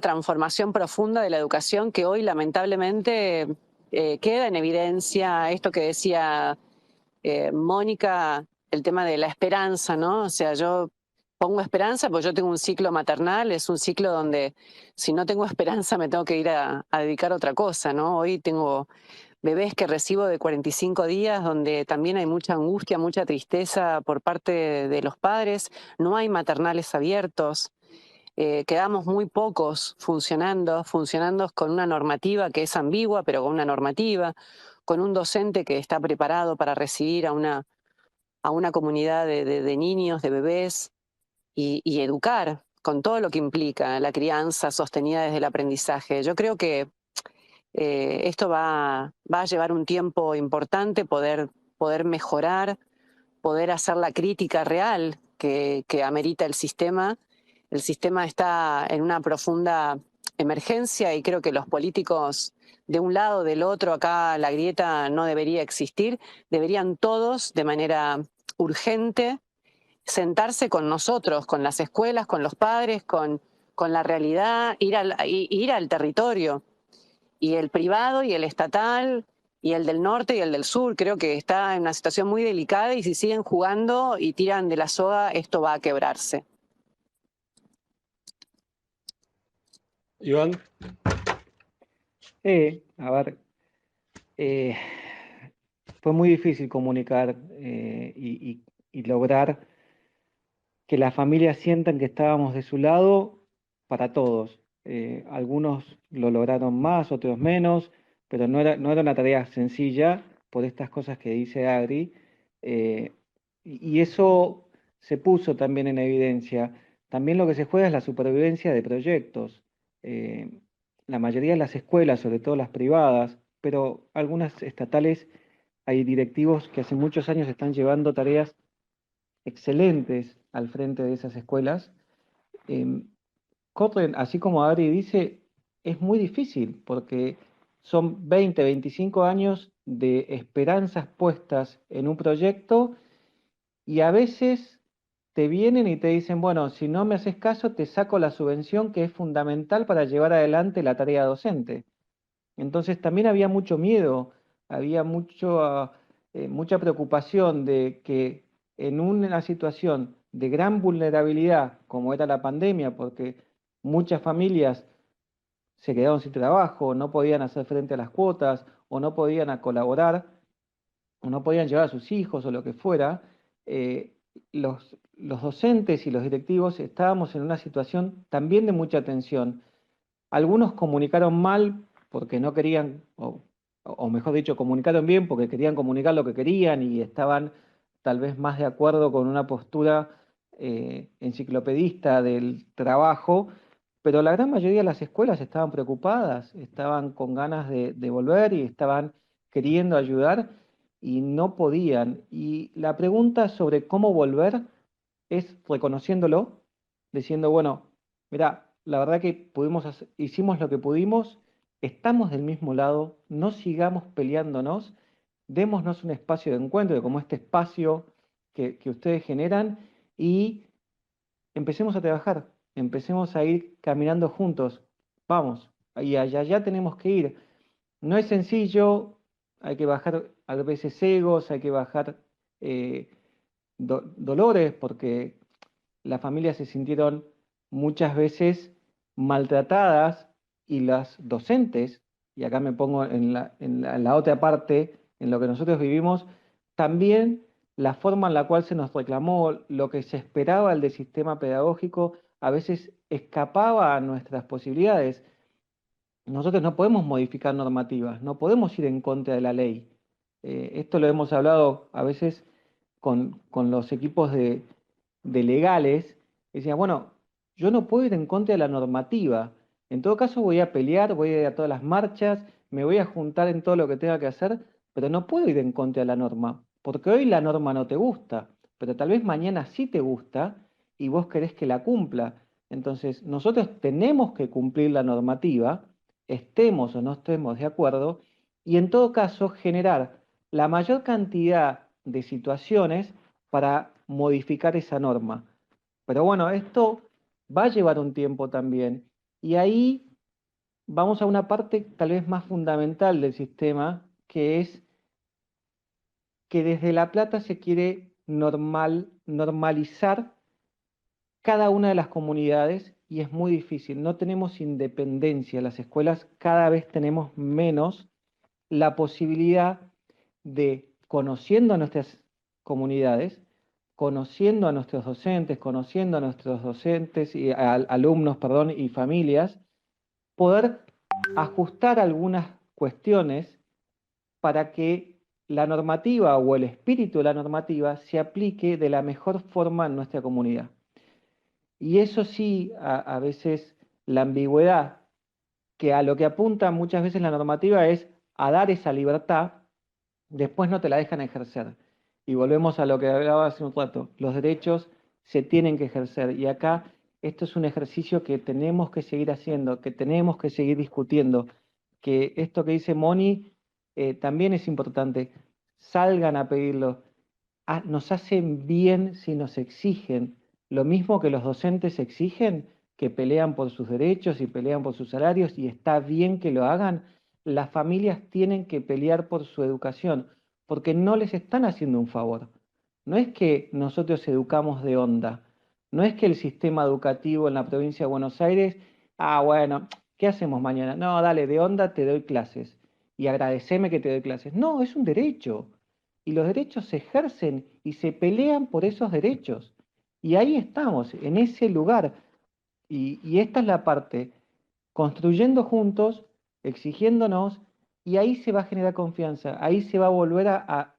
transformación profunda de la educación que hoy lamentablemente queda en evidencia. Esto que decía Mónica, el tema de la esperanza, ¿no? O sea, yo pongo esperanza porque yo tengo un ciclo maternal, es un ciclo donde si no tengo esperanza me tengo que ir a dedicar a otra cosa, ¿no? Hoy tengo bebés que recibo de 45 días, donde también hay mucha angustia, mucha tristeza por parte de los padres, no hay maternales abiertos. Quedamos muy pocos funcionando con una normativa que es ambigua, pero con una normativa, con un docente que está preparado para recibir a una comunidad de niños, de bebés, y educar con todo lo que implica la crianza sostenida desde el aprendizaje. Yo creo que esto va a llevar un tiempo importante poder mejorar, poder hacer la crítica real que amerita el sistema. El sistema está en una profunda emergencia y creo que los políticos de un lado o del otro, acá la grieta no debería existir, deberían todos de manera urgente sentarse con nosotros, con las escuelas, con los padres, con la realidad, ir al territorio. Y el privado y el estatal y el del norte y el del sur creo que está en una situación muy delicada y si siguen jugando y tiran de la soga, esto va a quebrarse. Iván, A ver, fue muy difícil comunicar y lograr que las familias sientan que estábamos de su lado para todos. Algunos lo lograron más, otros menos, pero no era una tarea sencilla por estas cosas que dice Adri. Y eso se puso también en evidencia. También lo que se juega es la supervivencia de proyectos. Eh, la mayoría de las escuelas, sobre todo las privadas, pero algunas estatales, hay directivos que hace muchos años están llevando tareas excelentes al frente de esas escuelas. Cotren, así como Adri dice, es muy difícil porque son 20, 25 años de esperanzas puestas en un proyecto y a veces te vienen y te dicen, bueno, si no me haces caso, te saco la subvención que es fundamental para llevar adelante la tarea docente. Entonces también había mucho miedo, había mucha preocupación de que en una situación de gran vulnerabilidad, como era la pandemia, porque muchas familias se quedaron sin trabajo, no podían hacer frente a las cuotas, o no podían colaborar, o no podían llevar a sus hijos, o lo que fuera, los docentes y los directivos estábamos en una situación también de mucha tensión. Algunos comunicaron mal porque no querían, o mejor dicho, comunicaron bien porque querían comunicar lo que querían y estaban tal vez más de acuerdo con una postura enciclopedista del trabajo, pero la gran mayoría de las escuelas estaban preocupadas, estaban con ganas de volver y estaban queriendo ayudar y no podían. Y la pregunta sobre cómo volver es reconociéndolo, diciendo, bueno, mira, la verdad que hicimos lo que pudimos, estamos del mismo lado, no sigamos peleándonos, démonos un espacio de encuentro, como este espacio que ustedes generan, y empecemos a trabajar, empecemos a ir caminando juntos, vamos, y allá tenemos que ir. No es sencillo, hay que bajar a veces egos, hay que bajar dolores, porque las familias se sintieron muchas veces maltratadas y las docentes, y acá me pongo en la otra parte, en lo que nosotros vivimos, también la forma en la cual se nos reclamó, lo que se esperaba del sistema pedagógico, a veces escapaba a nuestras posibilidades. Nosotros no podemos modificar normativas, no podemos ir en contra de la ley. Esto lo hemos hablado a veces con los equipos de legales, decía, bueno, yo no puedo ir en contra de la normativa. En todo caso voy a pelear, voy a ir a todas las marchas, me voy a juntar en todo lo que tenga que hacer, pero no puedo ir en contra de la norma, porque hoy la norma no te gusta, pero tal vez mañana sí te gusta y vos querés que la cumpla. Entonces, nosotros tenemos que cumplir la normativa, estemos o no estemos de acuerdo, y en todo caso generar la mayor cantidad de situaciones para modificar esa norma. Pero bueno, esto va a llevar un tiempo también. Y ahí vamos a una parte tal vez más fundamental del sistema, que es que desde La Plata se quiere normalizar cada una de las comunidades y es muy difícil. No tenemos independencia. Las escuelas cada vez tenemos menos la posibilidad de, conociendo a nuestras comunidades, conociendo a nuestros docentes y alumnos, perdón, y familias, poder ajustar algunas cuestiones para que la normativa o el espíritu de la normativa se aplique de la mejor forma en nuestra comunidad. Y eso sí, a veces la ambigüedad, que a lo que apunta muchas veces la normativa es a dar esa libertad, después no te la dejan ejercer. Y volvemos a lo que hablaba hace un rato, los derechos se tienen que ejercer. Y acá esto es un ejercicio que tenemos que seguir haciendo, que tenemos que seguir discutiendo, que esto que dice Moni también es importante. Salgan a pedirlo. Nos hacen bien si nos exigen. Lo mismo que los docentes exigen, que pelean por sus derechos y pelean por sus salarios, y está bien que lo hagan. las familias tienen que pelear por su educación, porque no les están haciendo un favor. No es que nosotros educamos de onda, no es que el sistema educativo en la provincia de Buenos Aires, bueno, ¿qué hacemos mañana? No, dale, de onda te doy clases y agradeceme que te doy clases. No, es un derecho. Y los derechos se ejercen y se pelean por esos derechos. Y ahí estamos, en ese lugar. Y esta es la parte, construyendo juntos, exigiéndonos, y ahí se va a generar confianza, ahí se va a volver a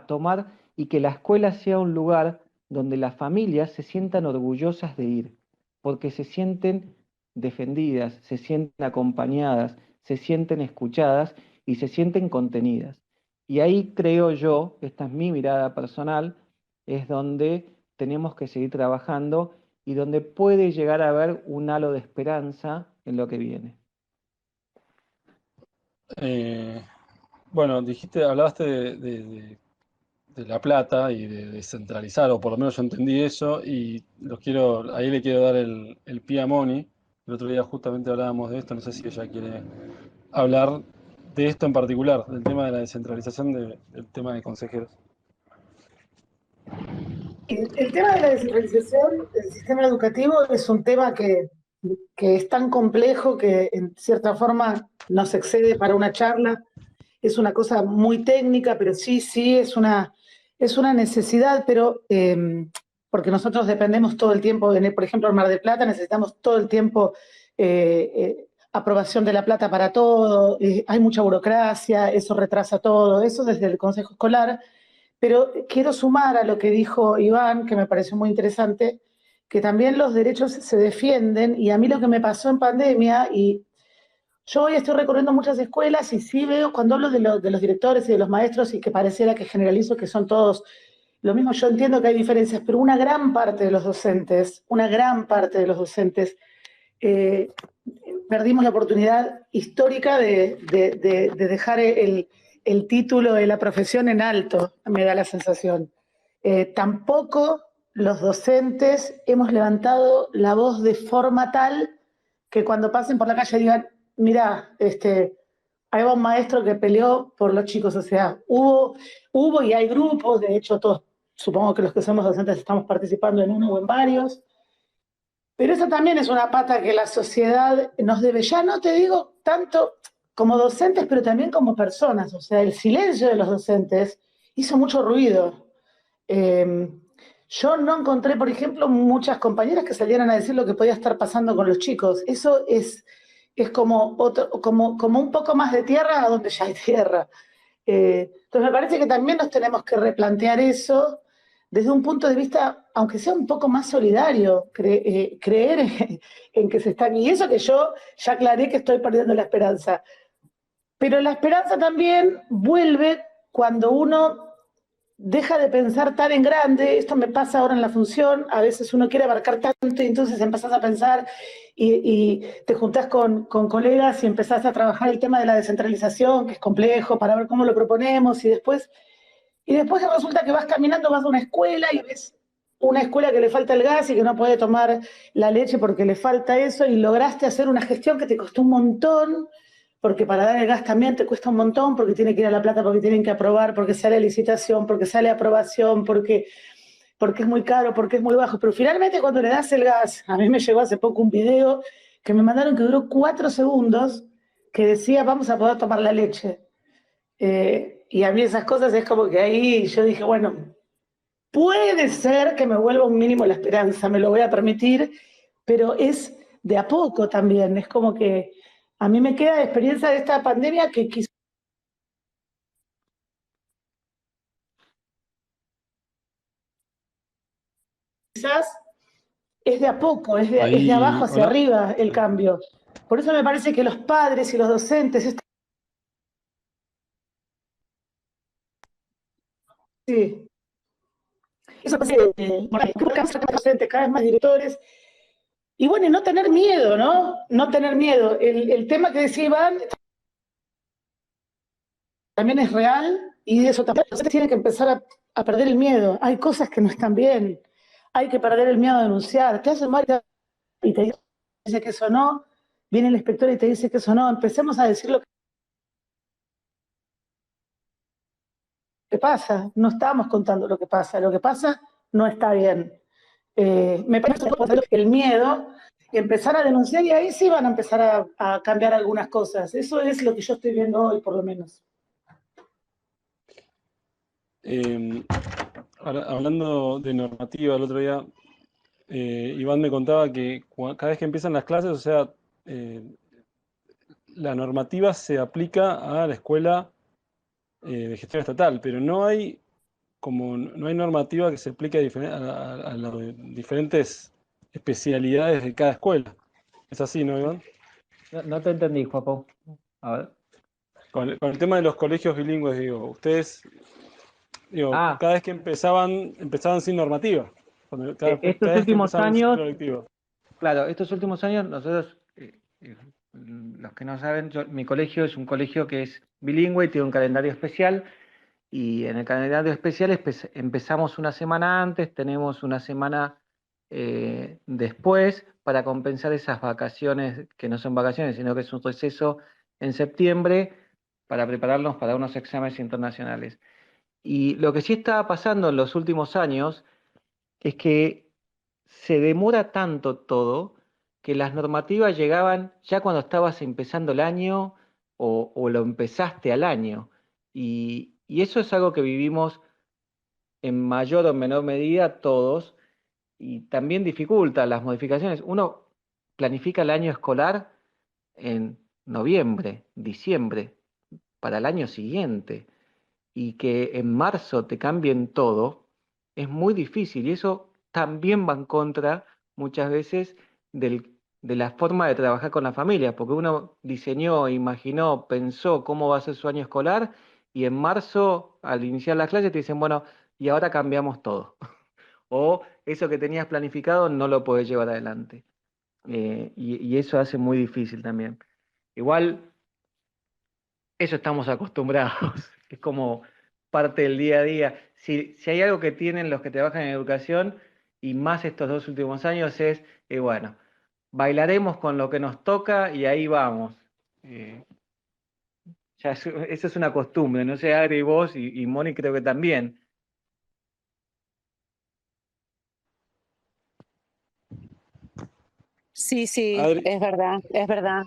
tomar y que la escuela sea un lugar donde las familias se sientan orgullosas de ir, porque se sienten defendidas, se sienten acompañadas, se sienten escuchadas y se sienten contenidas. Y ahí creo yo, esta es mi mirada personal, es donde tenemos que seguir trabajando y donde puede llegar a haber un halo de esperanza en lo que viene. Bueno, hablaste de La Plata y de descentralizar, o por lo menos yo entendí eso, y ahí le quiero dar el pie a Moni. El otro día justamente hablábamos de esto, no sé si ella quiere hablar de esto en particular, del tema de la descentralización del tema de consejeros. El tema de la descentralización del sistema educativo es un tema que es tan complejo que en cierta forma nos excede para una charla. Es una cosa muy técnica, pero sí, es una necesidad, pero porque nosotros dependemos todo el tiempo, por ejemplo, en Mar del Plata necesitamos todo el tiempo aprobación de la plata para todo, hay mucha burocracia, eso retrasa todo, eso desde el Consejo Escolar. Pero quiero sumar a lo que dijo Iván, que me pareció muy interesante, que también los derechos se defienden, y a mí lo que me pasó en pandemia, y yo hoy estoy recorriendo muchas escuelas y sí veo, cuando hablo de los directores y de los maestros, y que pareciera que generalizo que son todos lo mismo, yo entiendo que hay diferencias, pero una gran parte de los docentes, eh, perdimos la oportunidad histórica de dejar el título de la profesión en alto, me da la sensación. Tampoco los docentes hemos levantado la voz de forma tal que cuando pasen por la calle digan, mirá, ahí va un maestro que peleó por los chicos. O sea, hubo y hay grupos, de hecho todos, supongo que los que somos docentes estamos participando en uno o en varios, pero esa también es una pata que la sociedad nos debe. Ya no te digo tanto como docentes, pero también como personas. O sea, el silencio de los docentes hizo mucho ruido. Yo no encontré, por ejemplo, muchas compañeras que salieran a decir lo que podía estar pasando con los chicos. Eso es como un poco más de tierra a donde ya hay tierra. Entonces me parece que también nos tenemos que replantear eso desde un punto de vista, aunque sea un poco más solidario, creer en que se están, y eso que yo ya aclaré que estoy perdiendo la esperanza. Pero la esperanza también vuelve cuando uno deja de pensar tan en grande. Esto me pasa ahora en la función, a veces uno quiere abarcar tanto y entonces empezás a pensar y te juntás con colegas y empezás a trabajar el tema de la descentralización, que es complejo, para ver cómo lo proponemos, y después resulta que vas caminando, vas a una escuela y ves una escuela que le falta el gas y que no puede tomar la leche porque le falta eso, y lograste hacer una gestión que te costó un montón, porque para dar el gas también te cuesta un montón, porque tiene que ir a La Plata, porque tienen que aprobar, porque sale licitación, porque sale aprobación, porque es muy caro, porque es muy bajo. Pero finalmente cuando le das el gas, a mí me llegó hace poco un video que me mandaron que duró 4 segundos, que decía vamos a poder tomar la leche. Y a mí esas cosas es como que ahí yo dije, bueno, puede ser que me vuelva un mínimo la esperanza, me lo voy a permitir, pero es de a poco también. Es como que a mí me queda de experiencia de esta pandemia que quizás es de a poco, es de abajo hacia Hola. arriba el cambio. Por eso me parece que los padres y los docentes, sí, eso pasa, docentes, cada vez más directores. Y bueno, y no tener miedo, ¿no? No tener miedo. El tema que decía Iván también es real, y de eso también los docentes tienen que empezar a perder el miedo. Hay cosas que no están bien. Hay que perder el miedo a denunciar. Te hacen mal y te dice que eso no. Viene el inspector y te dice que eso no. Empecemos a decir lo que ¿Qué pasa? No estamos contando lo que pasa no está bien. Me parece que el miedo y empezar a denunciar y ahí sí van a empezar a cambiar algunas cosas. Eso es lo que yo estoy viendo hoy, por lo menos. Ahora, hablando de normativa, el otro día Iván me contaba que cada vez que empiezan las clases, o sea, la normativa se aplica a la escuela de gestión estatal, pero no hay normativa que se aplique a las diferentes especialidades de cada escuela. Es así, ¿no, Iván? No te entendí, Juaco. A ver. Con el tema de los colegios bilingües, digo, ustedes, digo, cada vez que empezaban sin normativa. Cada Estos vez que últimos empezaban un años, ciclo lectivo. claro, estos últimos años nosotros, los que no saben, mi colegio es un colegio que es bilingüe y tiene un calendario especial. Y en el calendario especial empezamos una semana antes, tenemos una semana después para compensar esas vacaciones, que no son vacaciones, sino que es un receso en septiembre para prepararnos para unos exámenes internacionales. Y lo que sí estaba pasando en los últimos años es que se demora tanto todo que las normativas llegaban ya cuando estabas empezando el año o lo empezaste al año. Y eso es algo que vivimos en mayor o menor medida todos y también dificulta las modificaciones. Uno planifica el año escolar en noviembre, diciembre, para el año siguiente y que en marzo te cambien todo es muy difícil y eso también va en contra muchas veces de la forma de trabajar con la familia, porque uno diseñó, imaginó, pensó cómo va a ser su año escolar y en marzo, al iniciar las clases, te dicen, bueno, y ahora cambiamos todo. O eso que tenías planificado no lo podés llevar adelante. Y eso hace muy difícil también. Igual, eso estamos acostumbrados. Es como parte del día a día. Si hay algo que tienen los que trabajan en educación, y más estos 2 últimos años, es, bueno, bailaremos con lo que nos toca y ahí vamos. Ya eso es una costumbre, no sé, Adri, vos y Moni creo que también. Sí, sí, Adri, es verdad, es verdad.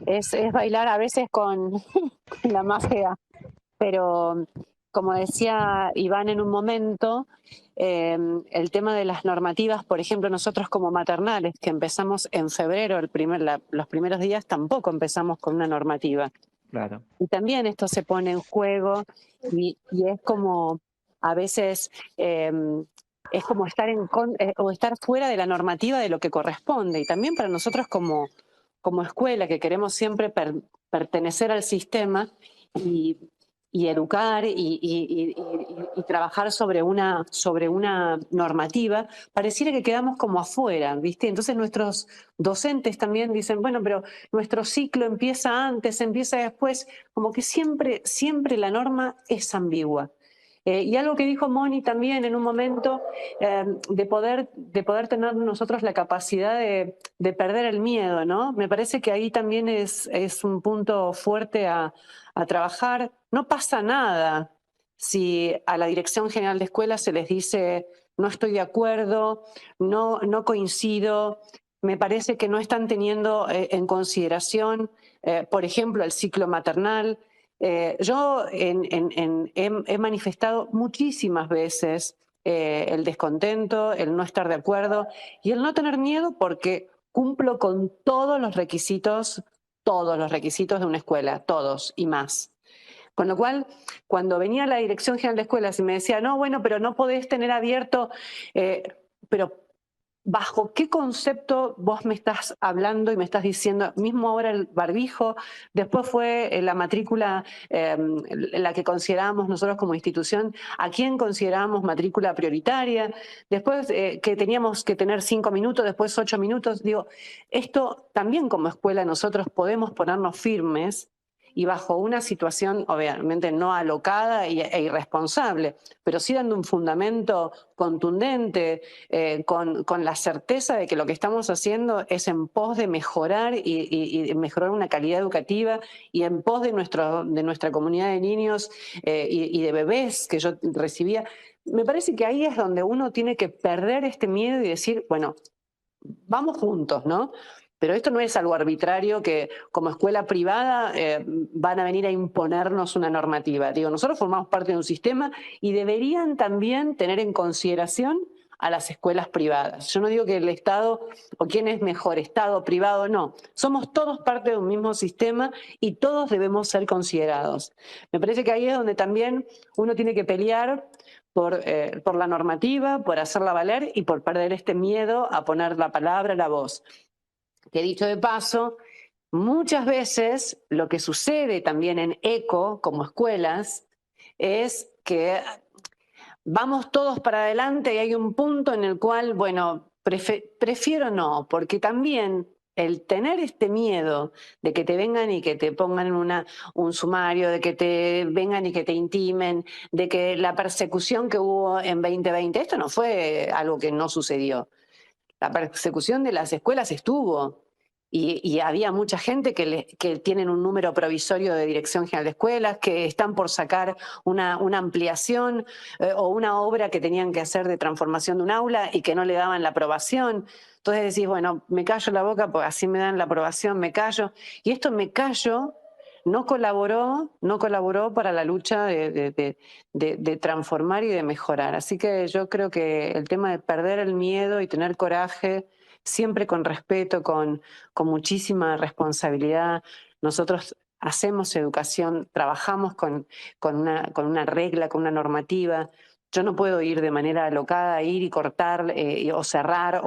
Es bailar a veces con, con la magia, pero como decía Iván en un momento, el tema de las normativas, por ejemplo, nosotros como maternales, que empezamos en febrero, los primeros días tampoco empezamos con una normativa. Claro. Y también esto se pone en juego y es como a veces es como o estar fuera de la normativa de lo que corresponde. Y también para nosotros como escuela, que queremos siempre pertenecer al sistema y educar y trabajar sobre una normativa, pareciera que quedamos como afuera, ¿viste? Entonces nuestros docentes también dicen, bueno, pero nuestro ciclo empieza antes, empieza después, como que siempre la norma es ambigua. Y algo que dijo Moni también en un momento, de poder tener nosotros la capacidad de perder el miedo, ¿no? Me parece que ahí también es un punto fuerte a trabajar. No pasa nada si a la Dirección General de Escuelas se les dice no estoy de acuerdo, no coincido, me parece que no están teniendo en consideración, por ejemplo, el ciclo maternal. Yo he manifestado muchísimas veces el descontento, el no estar de acuerdo y el no tener miedo porque cumplo con todos los requisitos de una escuela, todos y más. Con lo cual, cuando venía la Dirección General de Escuelas y me decía, no, bueno, pero no podés tener abierto, pero ¿bajo qué concepto vos me estás hablando y me estás diciendo, mismo ahora el barbijo, después fue la matrícula, la que considerábamos nosotros como institución, a quién considerábamos matrícula prioritaria, después que teníamos que tener 5 minutos, después 8 minutos? Digo, esto también como escuela nosotros podemos ponernos firmes y bajo una situación obviamente no alocada e irresponsable, pero sí dando un fundamento contundente, con la certeza de que lo que estamos haciendo es en pos de mejorar y de mejorar una calidad educativa y en pos de nuestra comunidad de niños y de bebés que yo recibía. Me parece que ahí es donde uno tiene que perder este miedo y decir, bueno, vamos juntos, ¿no? Pero esto no es algo arbitrario que como escuela privada van a venir a imponernos una normativa. Digo, nosotros formamos parte de un sistema y deberían también tener en consideración a las escuelas privadas. Yo no digo que el Estado, o quién es mejor, Estado o privado, no. Somos todos parte de un mismo sistema y todos debemos ser considerados. Me parece que ahí es donde también uno tiene que pelear por la normativa, por hacerla valer y por perder este miedo a poner la palabra, la voz. Que dicho de paso, muchas veces lo que sucede también en ECO, como escuelas, es que vamos todos para adelante y hay un punto en el cual, bueno, prefiero no, porque también el tener este miedo de que te vengan y que te pongan un sumario, de que te vengan y que te intimen, de que la persecución que hubo en 2020, esto no fue algo que no sucedió. La persecución de las escuelas estuvo. Y había mucha gente que tienen un número provisorio de Dirección General de Escuelas, que están por sacar una ampliación o una obra que tenían que hacer de transformación de un aula y que no le daban la aprobación. Entonces decís, bueno, me callo la boca porque así me dan la aprobación, me callo. Y esto me callo no colaboró para la lucha de transformar y de mejorar. Así que yo creo que el tema de perder el miedo y tener coraje, siempre con respeto, con muchísima responsabilidad. Nosotros hacemos educación, trabajamos con una regla, con una normativa. Yo no puedo ir de manera alocada, ir y cortar o cerrar,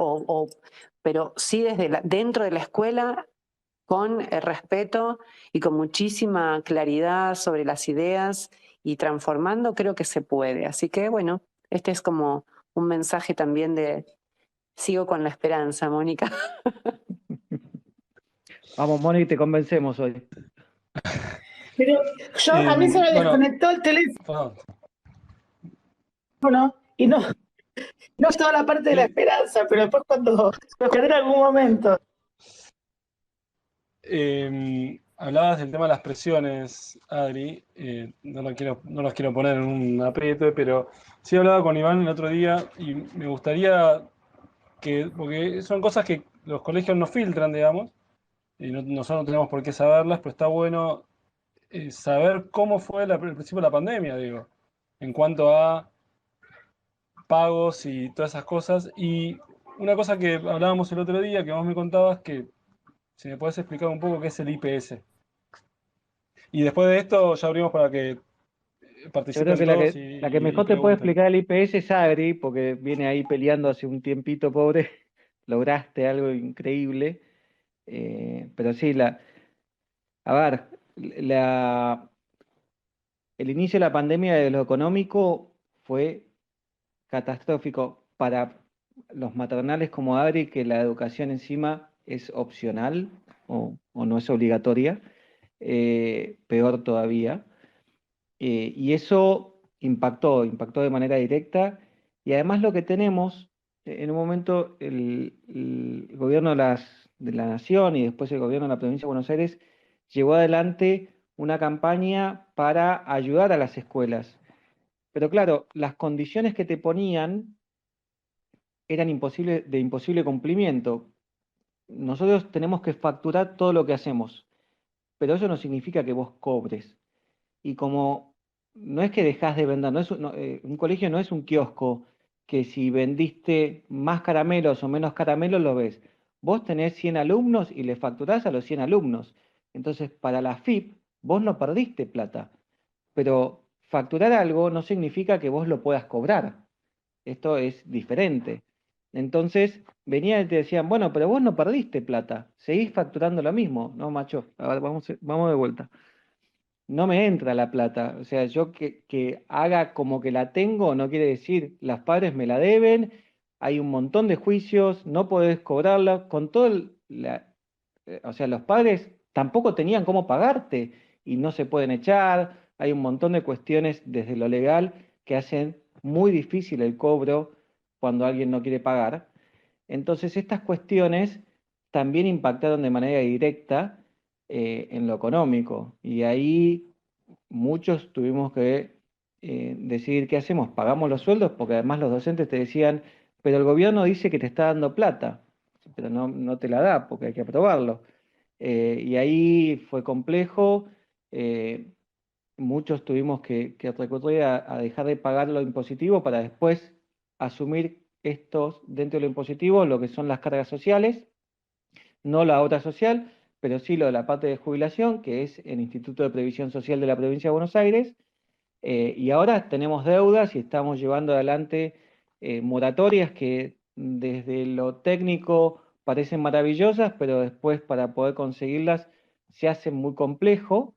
pero sí dentro de la escuela con respeto y con muchísima claridad sobre las ideas y transformando, creo que se puede. Así que bueno, este es como un mensaje también de sigo con la esperanza, Mónica. Vamos, Moni, te convencemos hoy. Pero a mí se me desconectó el teléfono y no es toda la parte de la esperanza, pero después cuando lo quedé en algún momento. Hablabas del tema de las presiones, Adri. No los quiero poner en un aprieto, pero sí hablaba con Iván el otro día y me gustaría porque son cosas que los colegios no filtran, digamos, y nosotros no tenemos por qué saberlas, pero está bueno saber cómo fue el principio de la pandemia, digo, en cuanto a pagos y todas esas cosas. Y una cosa que hablábamos el otro día, que vos me contabas, que si me podés explicar un poco qué es el IPS. Y después de esto ya abrimos para que Yo creo participen que todos la que mejor te puede explicar el IPS es Adri, porque viene ahí peleando hace un tiempito, pobre. Lograste algo increíble. Pero sí, a ver, el inicio de la pandemia de lo económico fue catastrófico para los maternales como Adri, que la educación encima es opcional o no es obligatoria, peor todavía. Y eso impactó de manera directa. Y además lo que tenemos, en un momento el gobierno de la Nación y después el gobierno de la provincia de Buenos Aires llevó adelante una campaña para ayudar a las escuelas. Pero claro, las condiciones que te ponían eran de imposible cumplimiento. Nosotros tenemos que facturar todo lo que hacemos, pero eso no significa que vos cobres. Y como no es que dejás de vender, un colegio no es un kiosco que si vendiste más caramelos o menos caramelos lo ves. Vos tenés 100 alumnos y le facturás a los 100 alumnos. Entonces, para la FIP, vos no perdiste plata. Pero facturar algo no significa que vos lo puedas cobrar. Esto es diferente. Entonces, venían y te decían, bueno, pero vos no perdiste plata, seguís facturando lo mismo. No, macho, a ver, vamos de vuelta. No me entra la plata. O sea, yo que haga como que la tengo no quiere decir, los padres me la deben, hay un montón de juicios, no podés cobrarla, con todo o sea, los padres tampoco tenían cómo pagarte. y no se pueden echar. Hay un montón de cuestiones desde lo legal que hacen muy difícil el cobro cuando alguien no quiere pagar. Entonces estas cuestiones también impactaron de manera directa en lo económico, y ahí muchos tuvimos que decidir qué hacemos. ¿Pagamos los sueldos? Porque además los docentes te decían, pero el gobierno dice que te está dando plata, pero no te la da porque hay que aprobarlo. Y ahí fue complejo. Muchos tuvimos que recurrir a dejar de pagar lo impositivo para después asumir estos dentro de lo impositivo, lo que son las cargas sociales, no la obra social, pero sí lo de la parte de jubilación, que es el Instituto de Previsión Social de la Provincia de Buenos Aires. Y ahora tenemos deudas y estamos llevando adelante moratorias que desde lo técnico parecen maravillosas, pero después para poder conseguirlas se hace muy complejo.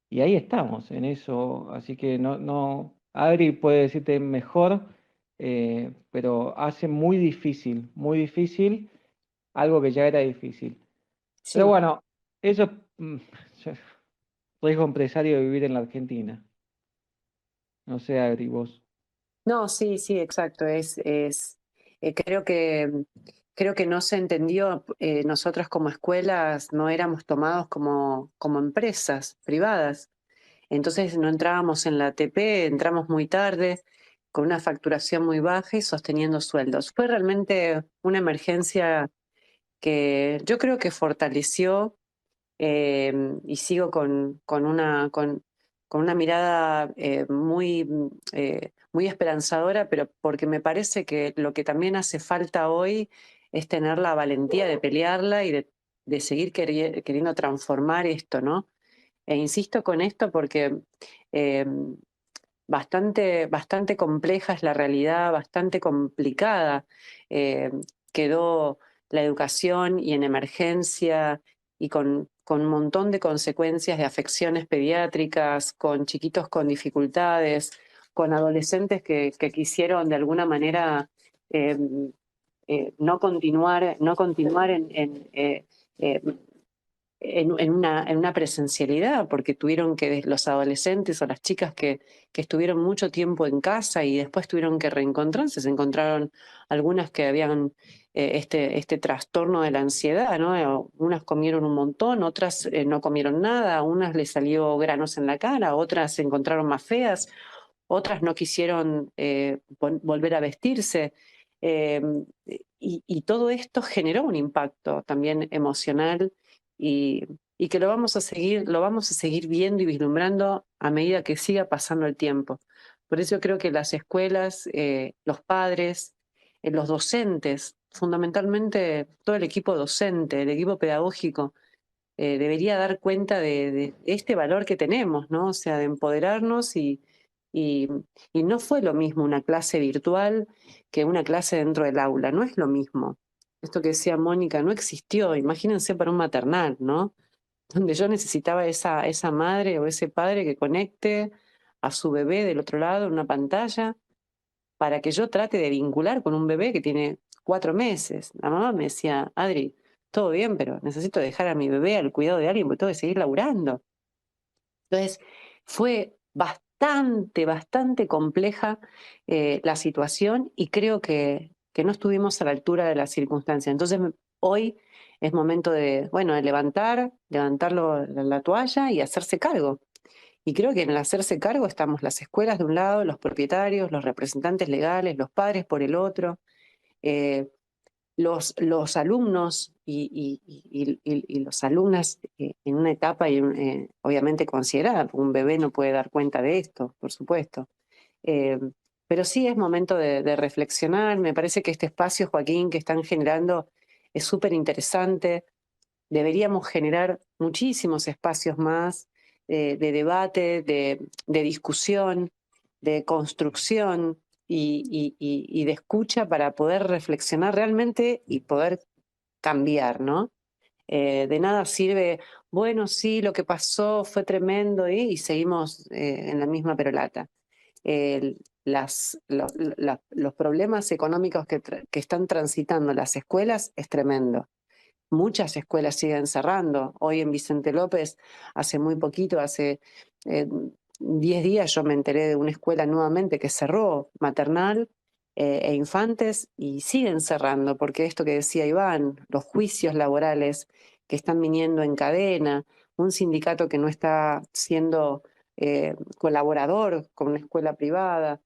Y ahí estamos, en eso. Así que Adri puede decirte mejor, pero hace muy difícil algo que ya era difícil. Pero Sí. bueno, eso es riesgo empresario de vivir en la Argentina. No sé, Adri, vos. No, sí, sí, exacto. Creo que no se entendió. Nosotros como escuelas no éramos tomados como empresas privadas. Entonces no entrábamos en la ATP, entramos muy tarde, con una facturación muy baja y sosteniendo sueldos. Fue realmente una emergencia que yo creo que fortaleció, y sigo con una mirada muy esperanzadora, pero porque me parece que lo que también hace falta hoy es tener la valentía de pelearla y de seguir queriendo transformar esto, ¿no? E insisto con esto porque eh, bastante compleja es la realidad, bastante complicada. Eh, Quedó la educación y en emergencia y con un montón de consecuencias de afecciones pediátricas, con chiquitos con dificultades, con adolescentes que quisieron de alguna manera eh, no continuar eh, en una presencialidad, porque tuvieron que, los adolescentes o las chicas que estuvieron mucho tiempo en casa y después tuvieron que reencontrarse, se encontraron algunas que habían este trastorno de la ansiedad, ¿no? Unas comieron un montón, otras no comieron nada, a unas les salió granos en la cara, otras se encontraron más feas, otras no quisieron volver a vestirse. Eh, y todo esto generó un impacto también emocional y, y que lo vamos a seguir viendo y vislumbrando a medida que siga pasando el tiempo. Por eso creo que las escuelas, los padres, los docentes, fundamentalmente todo el equipo docente, el equipo pedagógico, debería dar cuenta de este valor que tenemos, ¿no? O sea, de empoderarnos y, y no fue lo mismo una clase virtual que una clase dentro del aula, no es lo mismo. Esto que decía Mónica no existió, imagínense para un maternal, ¿no? Donde yo necesitaba esa madre o ese padre que conecte a su bebé del otro lado en una pantalla para que yo trate de vincular con un bebé que tiene 4 meses. La mamá me decía, Adri, todo bien, pero necesito dejar a mi bebé al cuidado de alguien porque tengo que seguir laburando. Entonces, fue bastante compleja la situación y creo que no estuvimos a la altura de las circunstancias. Entonces, hoy es momento de levantar la toalla y hacerse cargo. Y creo que en el hacerse cargo estamos las escuelas de un lado, los propietarios, los representantes legales, los padres por el otro, eh, los alumnos y las alumnas en una etapa obviamente considerada, porque un bebé no puede dar cuenta de esto, por supuesto. Eh, pero sí es momento de reflexionar. Me parece que este espacio, Joaquín, que están generando es súper interesante. Deberíamos generar muchísimos espacios más de debate, de discusión, de construcción y de escucha para poder reflexionar realmente y poder cambiar, ¿no? De nada sirve, bueno, sí, lo que pasó fue tremendo y seguimos en la misma perolata. Los problemas económicos que están transitando las escuelas es tremendo. muchas escuelas siguen cerrando. Hoy en Vicente López, hace muy poquito, hace 10 días yo me enteré de una escuela nuevamente que cerró, maternal e infantes, y siguen cerrando, porque esto que decía Iván, los juicios laborales que están viniendo en cadena, un sindicato que no está siendo colaborador con una escuela privada.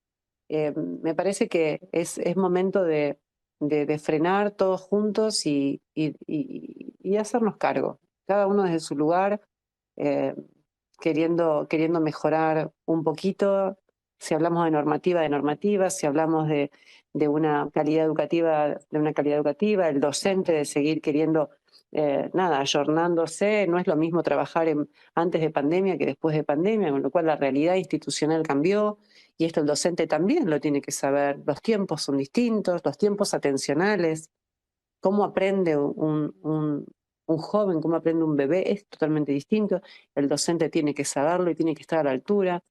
Me parece que es momento de frenar todos juntos y hacernos cargo, cada uno desde su lugar, eh, queriendo mejorar un poquito. Si hablamos de normativa, si hablamos de una calidad educativa, el docente de seguir queriendo, ayornándose. No es lo mismo trabajar antes de pandemia que después de pandemia, con lo cual la realidad institucional cambió, y esto el docente también lo tiene que saber. Los tiempos son distintos, los tiempos atencionales, cómo aprende un joven, cómo aprende un bebé, es totalmente distinto. El docente tiene que saberlo y tiene que estar a la altura.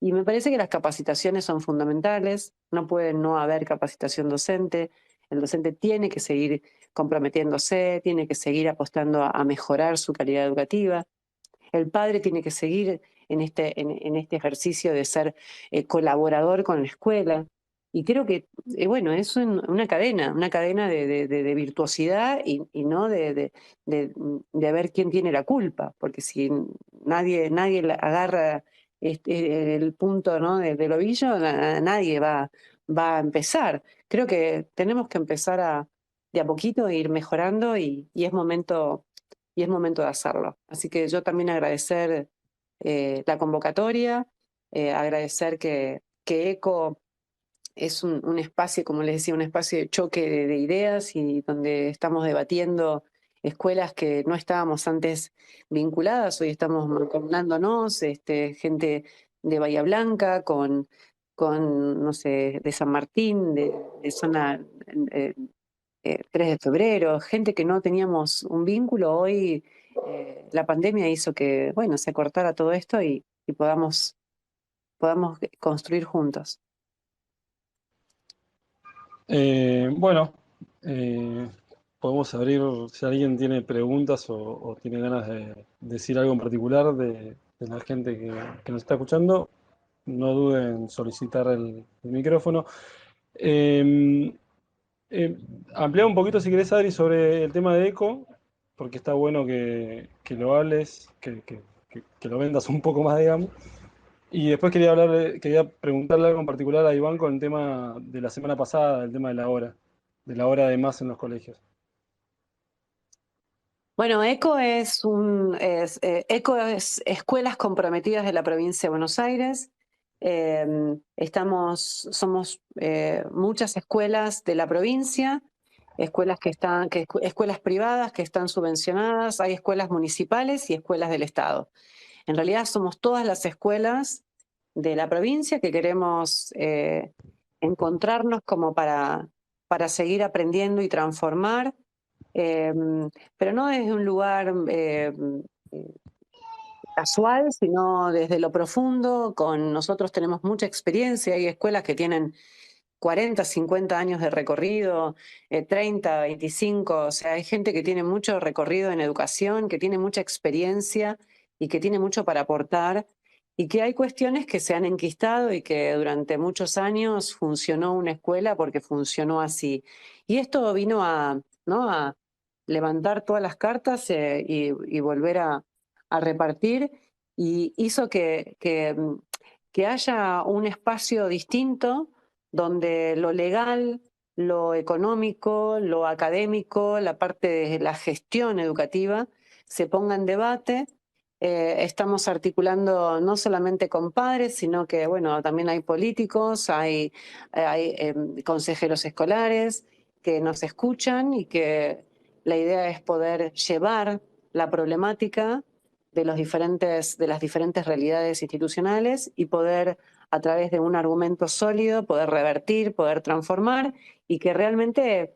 Y me parece que las capacitaciones son fundamentales, no puede no haber capacitación docente. El docente tiene que seguir comprometiéndose, tiene que seguir apostando a mejorar su calidad educativa. El padre tiene que seguir en este ejercicio de ser colaborador con la escuela. Y creo que, bueno, es una cadena de virtuosidad y no de ver quién tiene la culpa, porque si nadie agarra el punto, ¿no?, del ovillo, nadie va a empezar. Creo que tenemos que empezar de a poquito ir mejorando, y es momento de hacerlo. Así que yo también agradecer la convocatoria, agradecer que ECO es un espacio, como les decía, un espacio de choque de ideas, y donde estamos debatiendo escuelas que no estábamos antes vinculadas. Hoy estamos mancomunándonos, gente de Bahía Blanca no sé, de San Martín, de zona 3 de febrero, gente que no teníamos un vínculo. Hoy la pandemia hizo que, bueno, se cortara todo esto y podamos construir juntos. Bueno, podemos abrir, si alguien tiene preguntas o tiene ganas de decir algo en particular de la gente que nos está escuchando, no duden en solicitar el micrófono. Amplía un poquito, si querés, Adri, sobre el tema de ECO, porque está bueno que lo hables, que lo vendas un poco más, digamos. Y después quería preguntarle algo en particular a Iván con el tema de la semana pasada, el tema de la hora de más en los colegios. Bueno, ECO ECO es Escuelas Comprometidas de la Provincia de Buenos Aires. Somos muchas escuelas de la provincia, escuelas escuelas privadas que están subvencionadas, hay escuelas municipales y escuelas del Estado. En realidad somos todas las escuelas de la provincia que queremos encontrarnos como para seguir aprendiendo y transformar, pero no desde un lugar casual, sino desde lo profundo. Nosotros tenemos mucha experiencia, hay escuelas que tienen 40, 50 años de recorrido, 30, 25, o sea, hay gente que tiene mucho recorrido en educación, que tiene mucha experiencia y que tiene mucho para aportar, y que hay cuestiones que se han enquistado y que durante muchos años funcionó una escuela porque funcionó así. Y esto vino a levantar todas las cartas y volver a repartir, y hizo que haya un espacio distinto donde lo legal, lo económico, lo académico, la parte de la gestión educativa se ponga en debate. Estamos articulando no solamente con padres, sino que, bueno, también hay políticos, hay consejeros escolares que nos escuchan, y que la idea es poder llevar la problemática de las diferentes realidades institucionales y poder, a través de un argumento sólido, poder revertir, poder transformar, y que realmente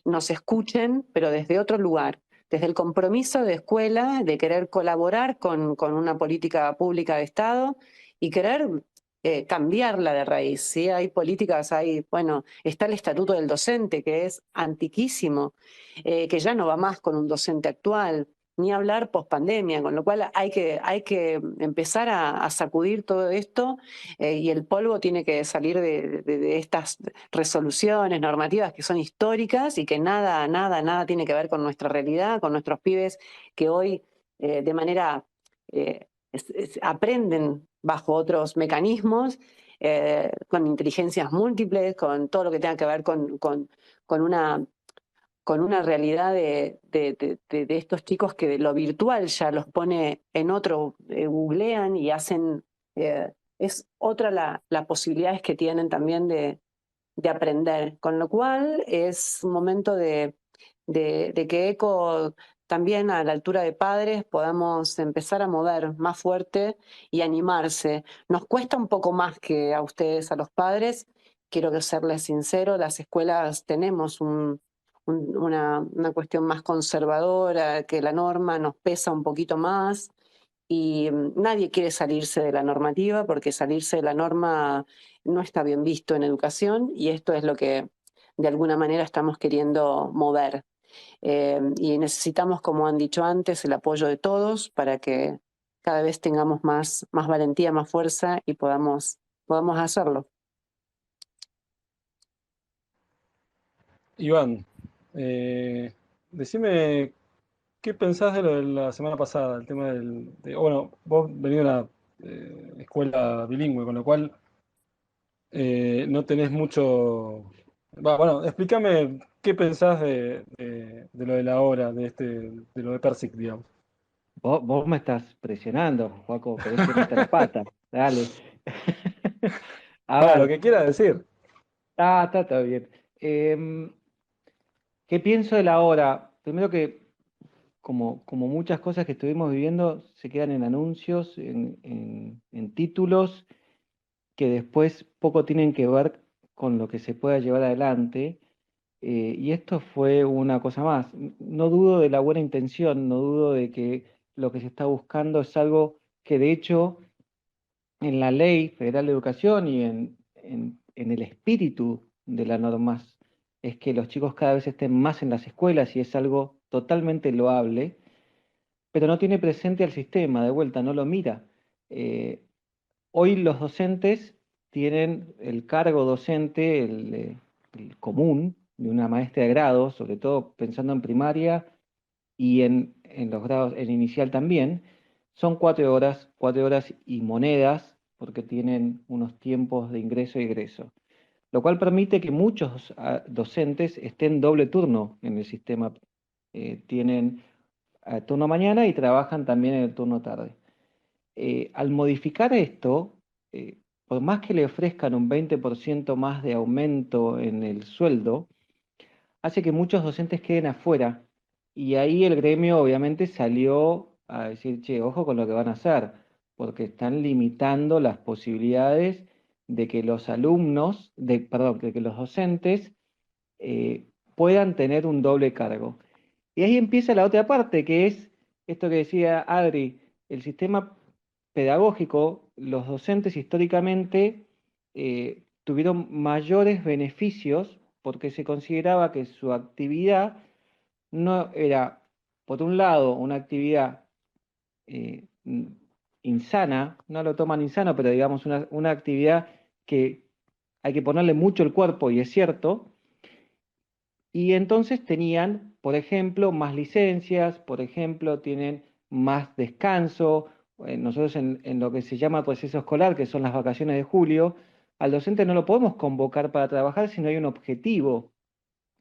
nos escuchen, pero desde otro lugar, desde el compromiso de escuela, de querer colaborar con una política pública de Estado, y querer cambiarla de raíz, ¿sí? Hay políticas, bueno, está el Estatuto del Docente, que es antiquísimo, que ya no va más con un docente actual, ni hablar pospandemia, con lo cual hay que empezar a sacudir todo esto, y el polvo tiene que salir de estas resoluciones normativas que son históricas y que nada tiene que ver con nuestra realidad, con nuestros pibes que hoy de manera aprenden bajo otros mecanismos, con inteligencias múltiples, con todo lo que tenga que ver con una realidad de estos chicos que lo virtual ya los pone en otro, googlean y hacen, es otra las posibilidades que tienen también de aprender, con lo cual es un momento de que ECO también a la altura de padres podamos empezar a mover más fuerte y animarse. Nos cuesta un poco más que a ustedes, a los padres, quiero serles sincero, las escuelas tenemos una cuestión más conservadora, que la norma nos pesa un poquito más, y nadie quiere salirse de la normativa, porque salirse de la norma no está bien visto en educación, y esto es lo que de alguna manera estamos queriendo mover. Y necesitamos, como han dicho antes, el apoyo de todos para que cada vez tengamos más valentía, más fuerza y podamos hacerlo. Iván, decime qué pensás de lo de la semana pasada, el tema bueno, vos venís de una escuela bilingüe, con lo cual no tenés mucho... Bueno, explícame qué pensás de lo de la hora, de lo de Persic, digamos. Vos me estás presionando, Joaco, querés que meta la pata. Dale. A Lo ver, que quieras decir. está todo bien. Em, ¿Qué pienso de la hora? Primero que, como muchas cosas que estuvimos viviendo, se quedan en anuncios, en títulos, que después poco tienen que ver con lo que se pueda llevar adelante. Y esto fue una cosa más. No dudo de la buena intención, no dudo de que lo que se está buscando es algo que de hecho en la Ley Federal de Educación y en el espíritu de las normas es que los chicos cada vez estén más en las escuelas y es algo totalmente loable, pero no tiene presente al sistema, de vuelta, no lo mira. Eh, Hoy los docentes tienen el cargo docente, el común, de una maestra de grado, sobre todo pensando en primaria y en los grados, en inicial también, son 4 horas y monedas, porque tienen unos tiempos de ingreso y egreso, lo cual permite que muchos docentes estén doble turno en el sistema. Tienen turno mañana y trabajan también en el turno tarde. Al modificar esto, eh, por más que le ofrezcan un 20% más de aumento en el sueldo, hace que muchos docentes queden afuera. Y ahí el gremio obviamente salió a decir, che, ojo con lo que van a hacer, porque están limitando las posibilidades de que los alumnos, perdón, de que los docentes puedan tener un doble cargo. Y ahí empieza la otra parte, que es esto que decía Adri, el sistema pedagógico, los docentes históricamente tuvieron mayores beneficios porque se consideraba que su actividad no era, por un lado, una actividad eh, insana, no lo toman insano, pero digamos una actividad que hay que ponerle mucho el cuerpo, y es cierto, y entonces tenían, por ejemplo, más licencias, por ejemplo, tienen más descanso. Nosotros en lo que se llama proceso escolar, que son las vacaciones de julio, al docente no lo podemos convocar para trabajar si no hay un objetivo.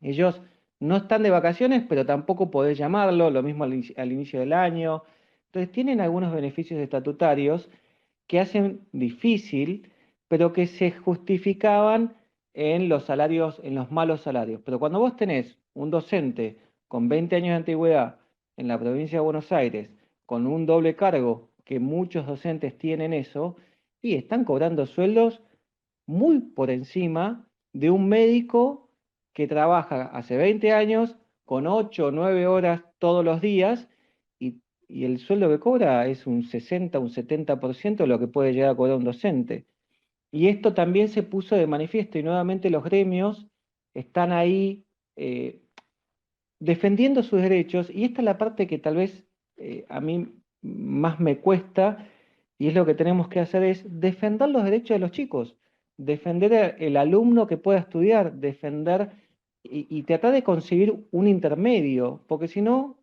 Ellos no están de vacaciones, pero tampoco podés llamarlo, lo mismo al inicio del año. Entonces tienen algunos beneficios estatutarios que hacen difícil, pero que se justificaban en los salarios, en los malos salarios. Pero cuando vos tenés un docente con 20 años de antigüedad en la provincia de Buenos Aires, con un doble cargo, que muchos docentes tienen eso, y están cobrando sueldos muy por encima de un médico que trabaja hace 20 años con 8 o 9 horas todos los días y el sueldo que cobra es un 60, un 70% de lo que puede llegar a cobrar un docente. Y esto también se puso de manifiesto y nuevamente los gremios están ahí defendiendo sus derechos, y esta es la parte que tal vez a mí más me cuesta, y es lo que tenemos que hacer, es defender los derechos de los chicos, defender el alumno que pueda estudiar, defender y tratar de conseguir un intermedio, porque si no,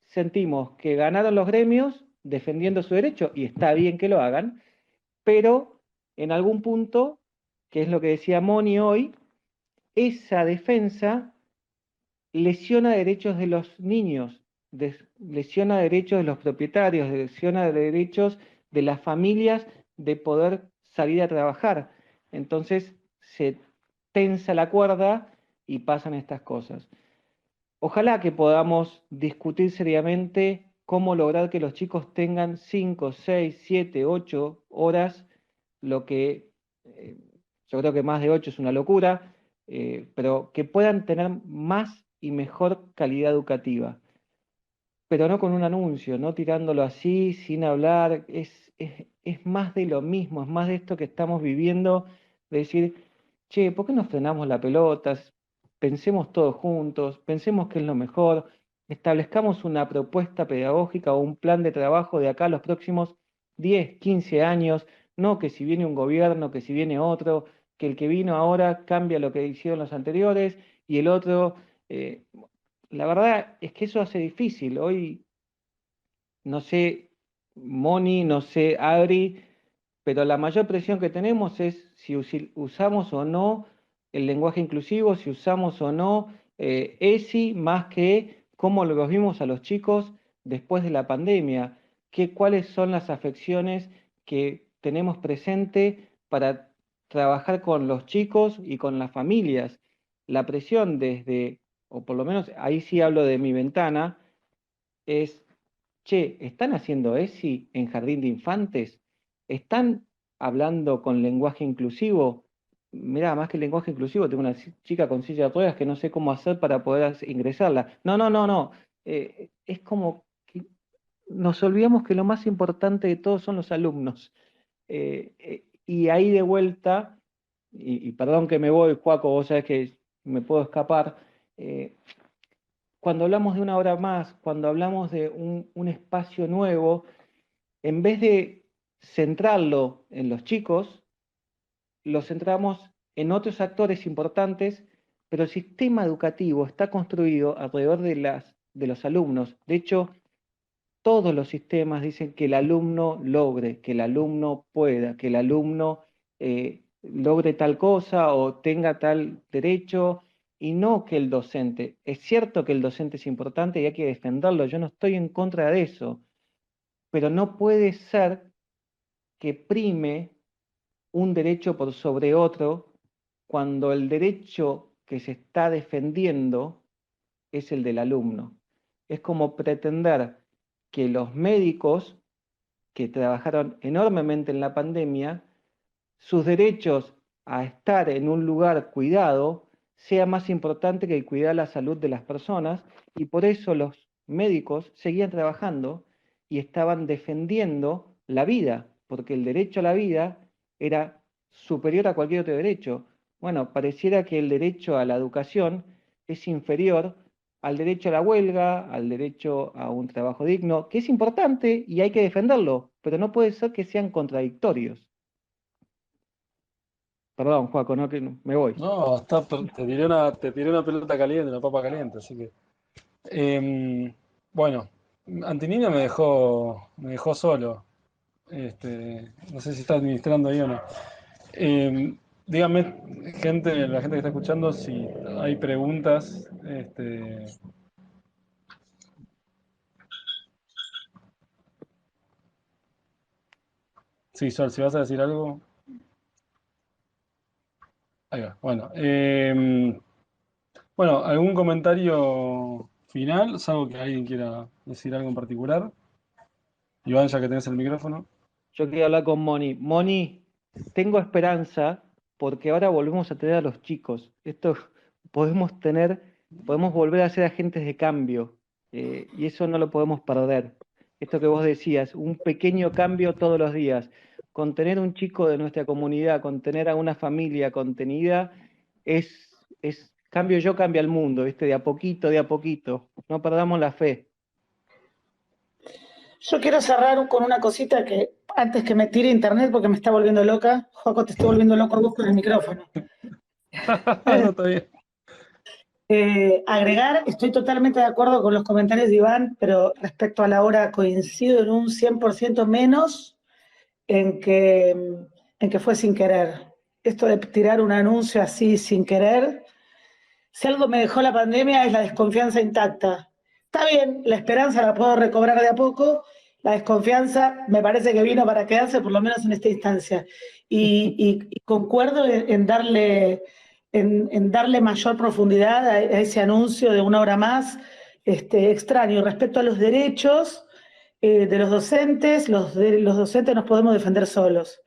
sentimos que ganaron los gremios defendiendo su derecho, y está bien que lo hagan, pero en algún punto, que es lo que decía Moni hoy, esa defensa lesiona derechos de los niños, lesiona derechos de los propietarios, lesiona derechos de las familias de poder salir a trabajar. Entonces se tensa la cuerda y pasan estas cosas. Ojalá que podamos discutir seriamente cómo lograr que los chicos tengan 5, 6, 7, 8 horas, lo que yo creo que más de 8 es una locura, pero que puedan tener más y mejor calidad educativa, pero no con un anuncio, no tirándolo así, sin hablar, es más de lo mismo, es más de esto que estamos viviendo, de decir, che, ¿por qué no frenamos la pelota? Pensemos todos juntos, pensemos qué es lo mejor, establezcamos una propuesta pedagógica o un plan de trabajo de acá a los próximos 10, 15 años, no que si viene un gobierno, que si viene otro, que el que vino ahora cambia lo que hicieron los anteriores y el otro... la verdad es que eso hace difícil. Hoy, no sé, Moni, no sé, Adri, pero la mayor presión que tenemos es si usamos o no el lenguaje inclusivo, si usamos o no ESI, más que cómo los vimos a los chicos después de la pandemia, cuáles son las afecciones que tenemos presente para trabajar con los chicos y con las familias. La presión desde, o por lo menos ahí sí hablo de mi ventana, es, che, ¿están haciendo ESI en jardín de infantes? ¿Están hablando con lenguaje inclusivo? Mirá, más que lenguaje inclusivo, tengo una chica con silla de ruedas que no sé cómo hacer para poder ingresarla. No, no, no, no. Es como que nos olvidamos que lo más importante de todos son los alumnos. Y ahí de vuelta, y perdón que me voy, Joaco, vos sabés que me puedo escapar, cuando hablamos de una hora más, cuando hablamos de un espacio nuevo, en vez de centrarlo en los chicos, lo centramos en otros actores importantes, pero el sistema educativo está construido alrededor de los alumnos. De hecho, todos los sistemas dicen que el alumno logre, que el alumno pueda, que el alumno logre tal cosa o tenga tal derecho, y no que el docente. Es cierto que el docente es importante y hay que defenderlo, yo no estoy en contra de eso, pero no puede ser que prime un derecho por sobre otro cuando el derecho que se está defendiendo es el del alumno. Es como pretender que los médicos que trabajaron enormemente en la pandemia, sus derechos a estar en un lugar cuidado sea más importante que el cuidar la salud de las personas, y por eso los médicos seguían trabajando y estaban defendiendo la vida, porque el derecho a la vida era superior a cualquier otro derecho. Bueno, pareciera que el derecho a la educación es inferior al derecho a la huelga, al derecho a un trabajo digno, que es importante y hay que defenderlo, pero no puede ser que sean contradictorios. Perdón, Joaco, no, que me voy. No, te tiré una pelota caliente, una papa caliente, así que. Bueno, Antonina me dejó solo. No sé si está administrando ahí o no. Díganme, gente, la gente que está escuchando, si hay preguntas. Sí, Sol, si vas a decir algo. Ahí va. Bueno, bueno, ¿algún comentario final? ¿Salvo que alguien quiera decir algo en particular? Iván, ya que tenés el micrófono. Yo quería hablar con Moni. Moni, tengo esperanza porque ahora volvemos a tener a los chicos. Esto podemos volver a ser agentes de cambio, y eso no lo podemos perder. esto que vos decías, un pequeño cambio todos los días. Con tener un chico de nuestra comunidad, con tener a una familia contenida, es cambio yo, cambia el mundo, ¿viste? De a poquito, de a poquito. No perdamos la fe. Yo quiero cerrar con una cosita que antes que me tire internet porque me está volviendo loca. Joaco, te estoy volviendo loco vos con el micrófono. No, está bien. Agregar, estoy totalmente de acuerdo con los comentarios de Iván, pero respecto a la hora coincido en un 100% menos en que fue sin querer. Esto de tirar un anuncio así sin querer, si algo me dejó la pandemia es la desconfianza intacta. Está bien, la esperanza la puedo recobrar de a poco, la desconfianza me parece que vino para quedarse, por lo menos en esta instancia. Y concuerdo en darle mayor profundidad a ese anuncio de una hora más, extraño. Respecto a los derechos de los docentes, los docentes nos podemos defender solos.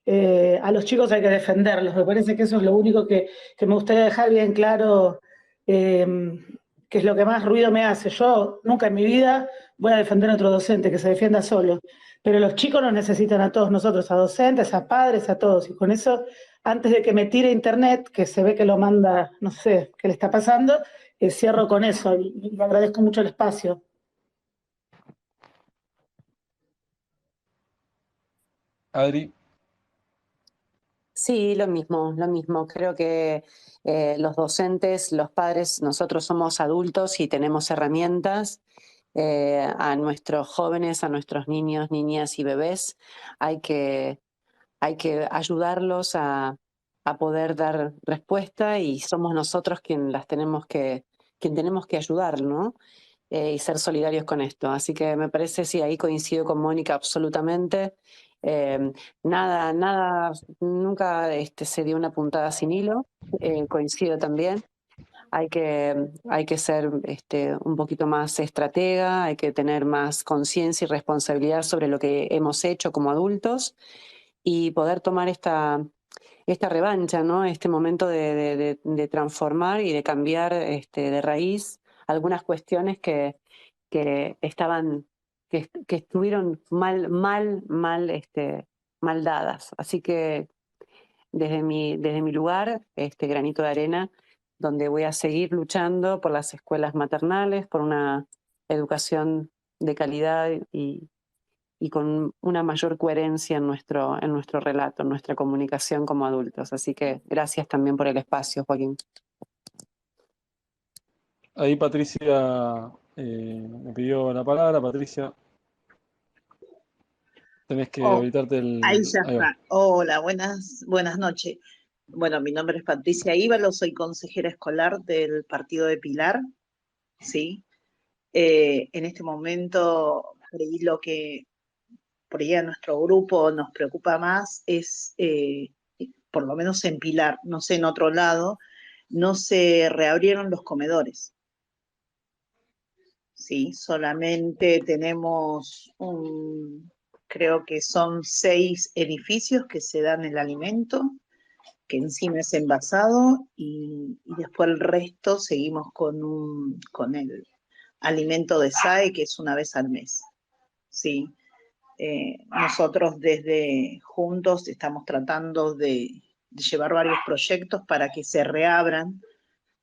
A los chicos hay que defenderlos. Me parece que eso es lo único que me gustaría dejar bien claro, que es lo que más ruido me hace. Yo nunca en mi vida voy a defender a otro docente, que se defienda solo. Pero los chicos nos necesitan a todos nosotros, a docentes, a padres, a todos. Y con eso, antes de que me tire internet, que se ve que lo manda, no sé qué le está pasando, cierro con eso y le agradezco mucho el espacio. Adri. Sí, lo mismo, lo mismo. Creo que los docentes, los padres, nosotros somos adultos y tenemos herramientas. A nuestros jóvenes, a nuestros niños, niñas y bebés, hay que ayudarlos a poder dar respuesta y somos nosotros quien tenemos que ayudar, ¿no? Y ser solidarios con esto. Así que me parece, sí, ahí coincido con Mónica absolutamente. Nada, nunca se dio una puntada sin hilo. Coincido también. Hay que ser un poquito más estratega, hay que tener más conciencia y responsabilidad sobre lo que hemos hecho como adultos y poder tomar esta revancha, ¿no? Este momento de transformar y de cambiar de raíz algunas cuestiones que estaban, que estuvieron mal dadas. Así que desde mi lugar, granito de arena, donde voy a seguir luchando por las escuelas maternales, por una educación de calidad y con una mayor coherencia en nuestro relato, en nuestra comunicación como adultos. Así que gracias también por el espacio, Joaquín. Ahí Patricia me pidió la palabra. Patricia, tenés que habilitarte el... Ahí ya Ahí va. está. Hola, buenas noches. Bueno, mi nombre es Patricia Íbalo, soy consejera escolar del partido de Pilar, ¿sí? En este momento, por ahí lo que por ahí a nuestro grupo nos preocupa más es, por lo menos en Pilar, no sé, en otro lado, no se reabrieron los comedores, ¿sí? Solamente tenemos creo que son 6 edificios que se dan el alimento, que encima es envasado, y después el resto seguimos con el alimento de SAE, que es una vez al mes, ¿sí? Nosotros desde Juntos estamos tratando de llevar varios proyectos para que se reabran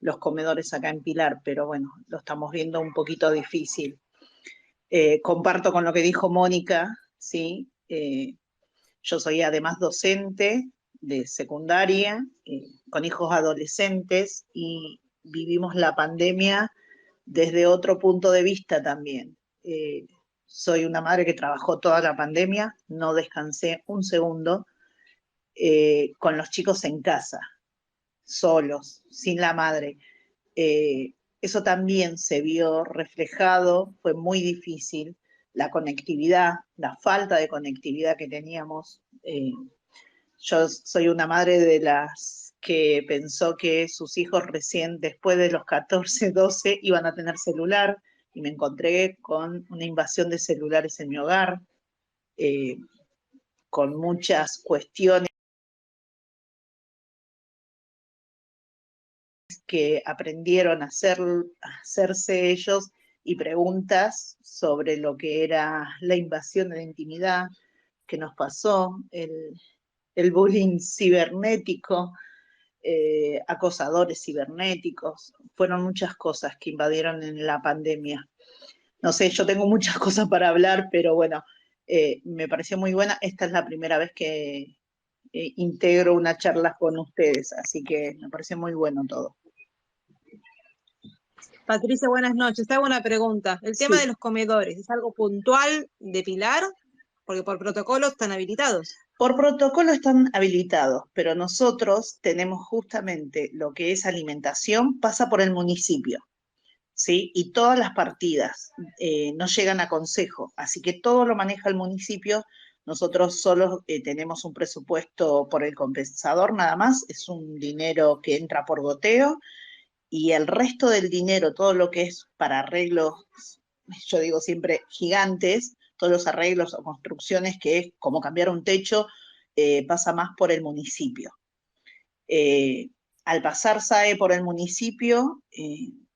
los comedores acá en Pilar, pero bueno, lo estamos viendo un poquito difícil. Comparto con lo que dijo Mónica, ¿sí? Yo soy además docente de secundaria, con hijos adolescentes, y vivimos la pandemia desde otro punto de vista también. Soy una madre que trabajó toda la pandemia, no descansé un segundo, con los chicos en casa, solos, sin la madre. Eso también se vio reflejado, fue muy difícil, la conectividad, la falta de conectividad que teníamos. Yo soy una madre de las que pensó que sus hijos recién después de los 14, 12 iban a tener celular, y me encontré con una invasión de celulares en mi hogar, con muchas cuestiones que aprendieron a hacerse ellos y preguntas sobre lo que era la invasión de la intimidad que nos pasó, el bullying cibernético, acosadores cibernéticos, fueron muchas cosas que invadieron en la pandemia. No sé, yo tengo muchas cosas para hablar, pero bueno, me pareció muy buena. Esta es la primera vez que integro una charla con ustedes, así que me pareció muy bueno todo. Patricia, buenas noches. Te hago una pregunta. El tema Sí. de los comedores, ¿es algo puntual de Pilar? Porque por protocolo están habilitados. Por protocolo están habilitados, pero nosotros tenemos justamente lo que es alimentación, pasa por el municipio, ¿sí? Y todas las partidas no llegan a consejo, así que todo lo maneja el municipio. Nosotros solo tenemos un presupuesto por el compensador, nada más, es un dinero que entra por goteo, y el resto del dinero, todo lo que es para arreglos, yo digo siempre gigantes, todos los arreglos o construcciones que es como cambiar un techo, pasa más por el municipio. Al pasar SAE por el municipio,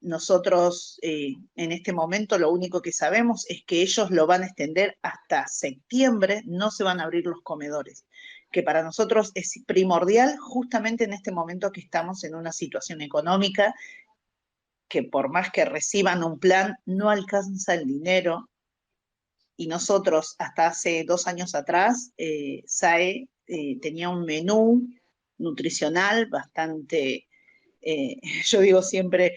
nosotros en este momento lo único que sabemos es que ellos lo van a extender hasta septiembre, no se van a abrir los comedores, que para nosotros es primordial justamente en este momento que estamos en una situación económica que por más que reciban un plan, no alcanza el dinero. Y nosotros, hasta hace 2 años atrás, SAE tenía un menú nutricional bastante, yo digo siempre,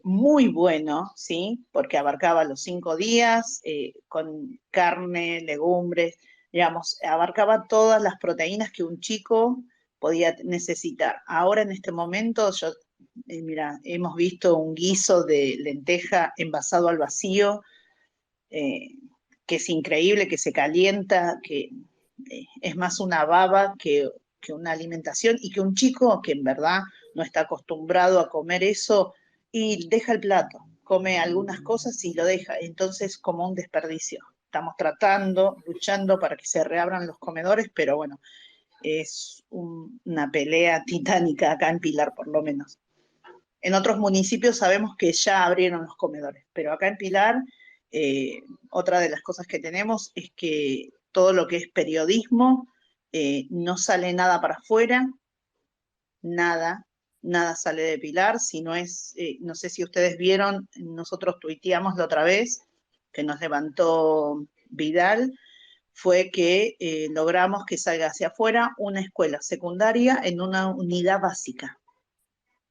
muy bueno, ¿sí? Porque abarcaba los 5 días, con carne, legumbres, digamos, abarcaba todas las proteínas que un chico podía necesitar. Ahora, en este momento, mira, hemos visto un guiso de lenteja envasado al vacío, que es increíble, que se calienta, que es más una baba que una alimentación, y que un chico que en verdad no está acostumbrado a comer eso y deja el plato, come algunas cosas y lo deja, entonces como un desperdicio. Estamos tratando, luchando para que se reabran los comedores, pero bueno, es una pelea titánica acá en Pilar por lo menos. En otros municipios sabemos que ya abrieron los comedores, pero acá en Pilar, otra de las cosas que tenemos es que todo lo que es periodismo, no sale nada para afuera, nada sale de Pilar, si no es, no sé si ustedes vieron, nosotros tuiteamos la otra vez, que nos levantó Vidal, fue que logramos que salga hacia afuera una escuela secundaria en una unidad básica,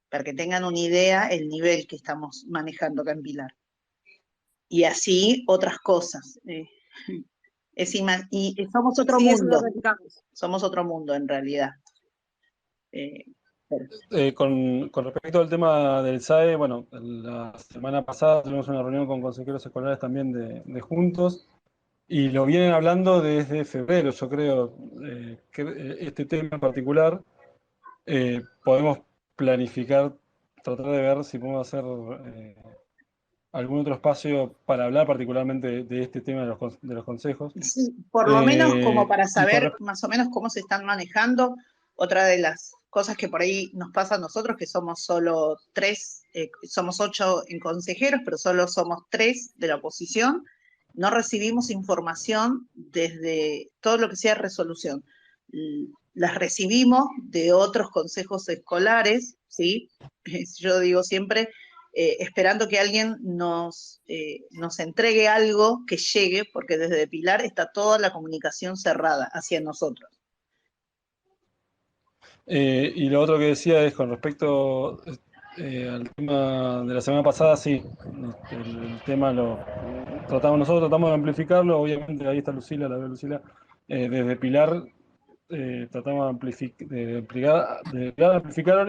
para que tengan una idea el nivel que estamos manejando acá en Pilar. Y así otras cosas. Y Somos otro sí, eso mundo. lo replicamos. Somos otro mundo en realidad. Con respecto al tema del SAE, bueno, la semana pasada tuvimos una reunión con consejeros escolares también de Juntos, y lo vienen hablando desde febrero, yo creo, que este tema en particular. Podemos planificar, tratar de ver si podemos hacer algún otro espacio para hablar particularmente de este tema de los consejos. Sí, por lo menos como para saber más o menos cómo se están manejando. Otra de las cosas que por ahí nos pasa a nosotros, que somos solo 3, somos 8 en consejeros, pero solo somos 3 de la oposición, no recibimos información desde todo lo que sea resolución. Las recibimos de otros consejos escolares, ¿sí? Yo digo siempre, esperando que alguien nos entregue algo que llegue, porque desde Pilar está toda la comunicación cerrada hacia nosotros. Y lo otro que decía es con respecto al tema de la semana pasada, sí, el tema nosotros tratamos de amplificarlo, obviamente ahí está Lucila, la veo Lucila, desde Pilar tratamos de amplificar,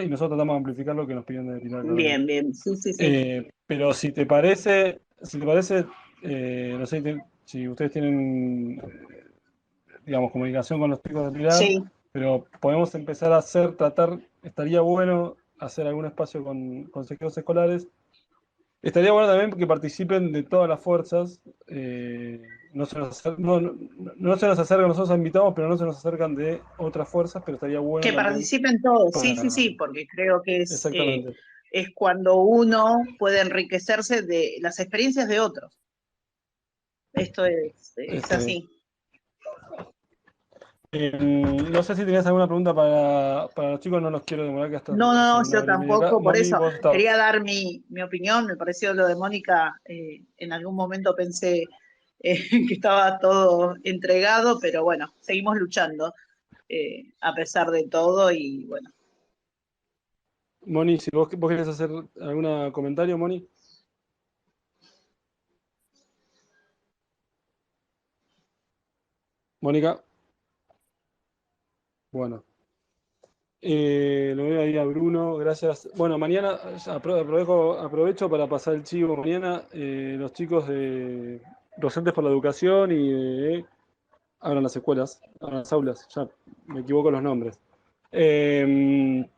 y nosotros tratamos de amplificar lo que nos piden de Pilar. Bien, bien, sí, sí, sí. Pero si te parece, no sé si ustedes tienen, digamos, comunicación con los chicos de Pilar, Sí. pero podemos empezar a estaría bueno hacer algún espacio con consejeros escolares. Estaría bueno también que participen de todas las fuerzas. No se nos acercan, nosotros invitamos, pero no se nos acercan de otras fuerzas, pero estaría bueno que también participen todos, sí, sí, sí, porque creo que es es cuando uno puede enriquecerse de las experiencias de otros. Esto es así. No sé si tenías alguna pregunta para los chicos, no los quiero demorar que hasta No, hace una yo hora y media acá. tampoco, por Moni, eso vos estabas. quería dar mi opinión, me pareció lo de Mónica, en algún momento pensé que estaba todo entregado, pero bueno, seguimos luchando a pesar de todo y bueno. Moni, si vos querés hacer algún comentario, Moni. Mónica. Bueno. Lo voy a ir a Bruno, gracias. Bueno, mañana aprovecho para pasar el chivo. Mañana los chicos de Docentes por la Educación abran las escuelas, abran las aulas, ya me equivoco los nombres. Eh,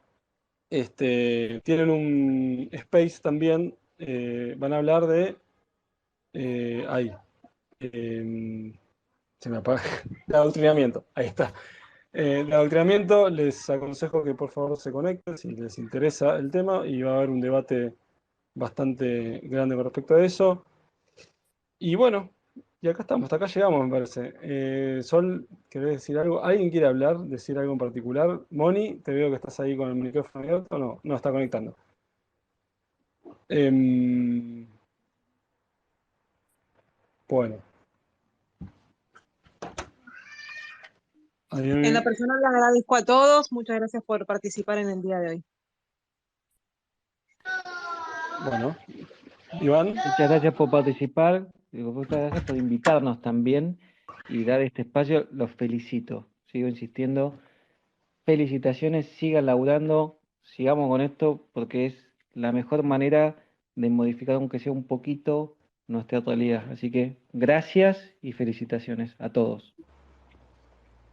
Tienen un space también, van a hablar de... ahí. Se me apaga. De adoctrinamiento, ahí está. De adoctrinamiento, les aconsejo que por favor se conecten si les interesa el tema y va a haber un debate bastante grande con respecto a eso. Y bueno, y acá estamos, hasta acá llegamos, me parece. Sol, ¿querés decir algo? ¿Alguien quiere hablar, decir algo en particular? Moni, te veo que estás ahí con el micrófono abierto. No, no está conectando. Bueno. En lo personal les agradezco a todos, muchas gracias por participar en el día de hoy. Bueno, Iván. Muchas gracias por participar, muchas gracias por invitarnos también y dar este espacio. Los felicito, sigo insistiendo. Felicitaciones, sigan laburando, sigamos con esto porque es la mejor manera de modificar, aunque sea un poquito, nuestra realidad. Así que gracias y felicitaciones a todos.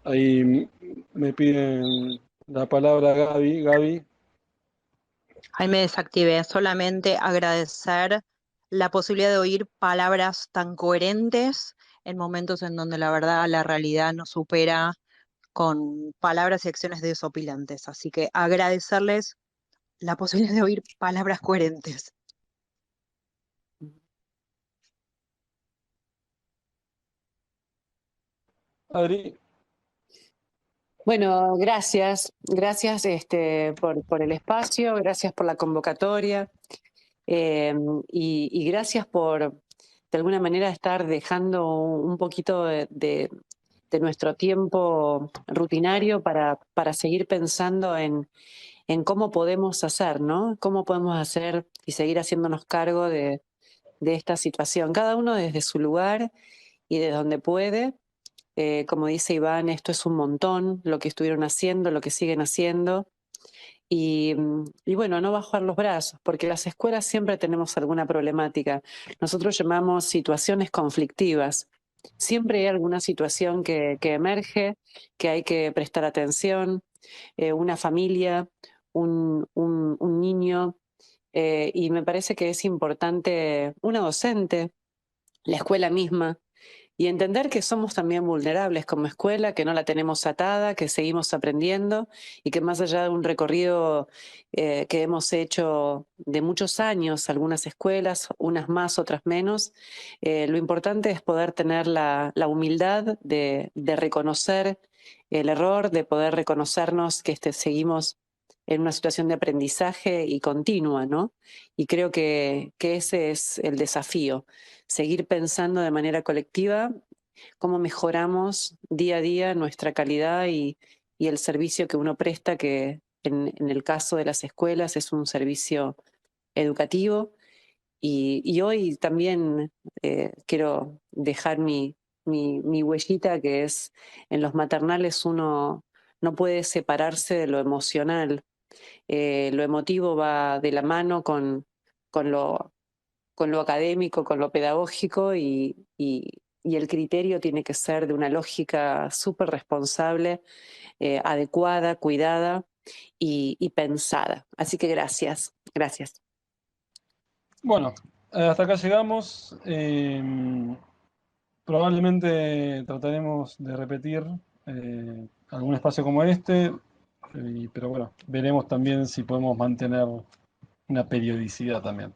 Ahí me piden la palabra Gaby. Gaby. Ahí me desactivé, solamente agradecer la posibilidad de oír palabras tan coherentes en momentos en donde la verdad la realidad nos supera con palabras y acciones desopilantes. Así que agradecerles la posibilidad de oír palabras coherentes. Adri. Bueno, gracias por el espacio, gracias por la convocatoria y gracias por, de alguna manera, estar dejando un poquito de nuestro tiempo rutinario para seguir pensando en cómo podemos hacer, ¿no? Cómo podemos hacer y seguir haciéndonos cargo de esta situación, cada uno desde su lugar y desde donde puede. Como dice Iván, esto es un montón, lo que estuvieron haciendo, lo que siguen haciendo. Y bueno, no bajar los brazos, porque las escuelas siempre tenemos alguna problemática. Nosotros llamamos situaciones conflictivas. Siempre hay alguna situación que emerge, que hay que prestar atención, una familia, un niño, y me parece que es importante una docente, la escuela misma, y entender que somos también vulnerables como escuela, que no la tenemos atada, que seguimos aprendiendo y que más allá de un recorrido que hemos hecho de muchos años, algunas escuelas, unas más, otras menos, lo importante es poder tener la humildad de reconocer el error, de poder reconocernos que seguimos en una situación de aprendizaje y continua, ¿no? Y creo que ese es el desafío, seguir pensando de manera colectiva cómo mejoramos día a día nuestra calidad y el servicio que uno presta, que en el caso de las escuelas es un servicio educativo. Y hoy también quiero dejar mi huellita, que es en los maternales uno no puede separarse de lo emocional. Lo emotivo va de la mano con lo académico, con lo pedagógico y el criterio tiene que ser de una lógica súper responsable, adecuada, cuidada y pensada. Así que gracias, gracias. Bueno, hasta acá llegamos. Probablemente trataremos de repetir algún espacio como este, pero bueno, veremos también si podemos mantener una periodicidad también.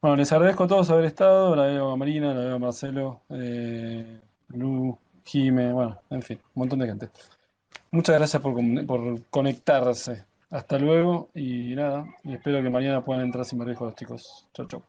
Bueno, les agradezco a todos haber estado, la veo a Marina, la veo a Marcelo, Lu, Jime, bueno, en fin, un montón de gente. Muchas gracias por conectarse. Hasta luego y nada, y espero que mañana puedan entrar sin barbijo los chicos. Chau, chau.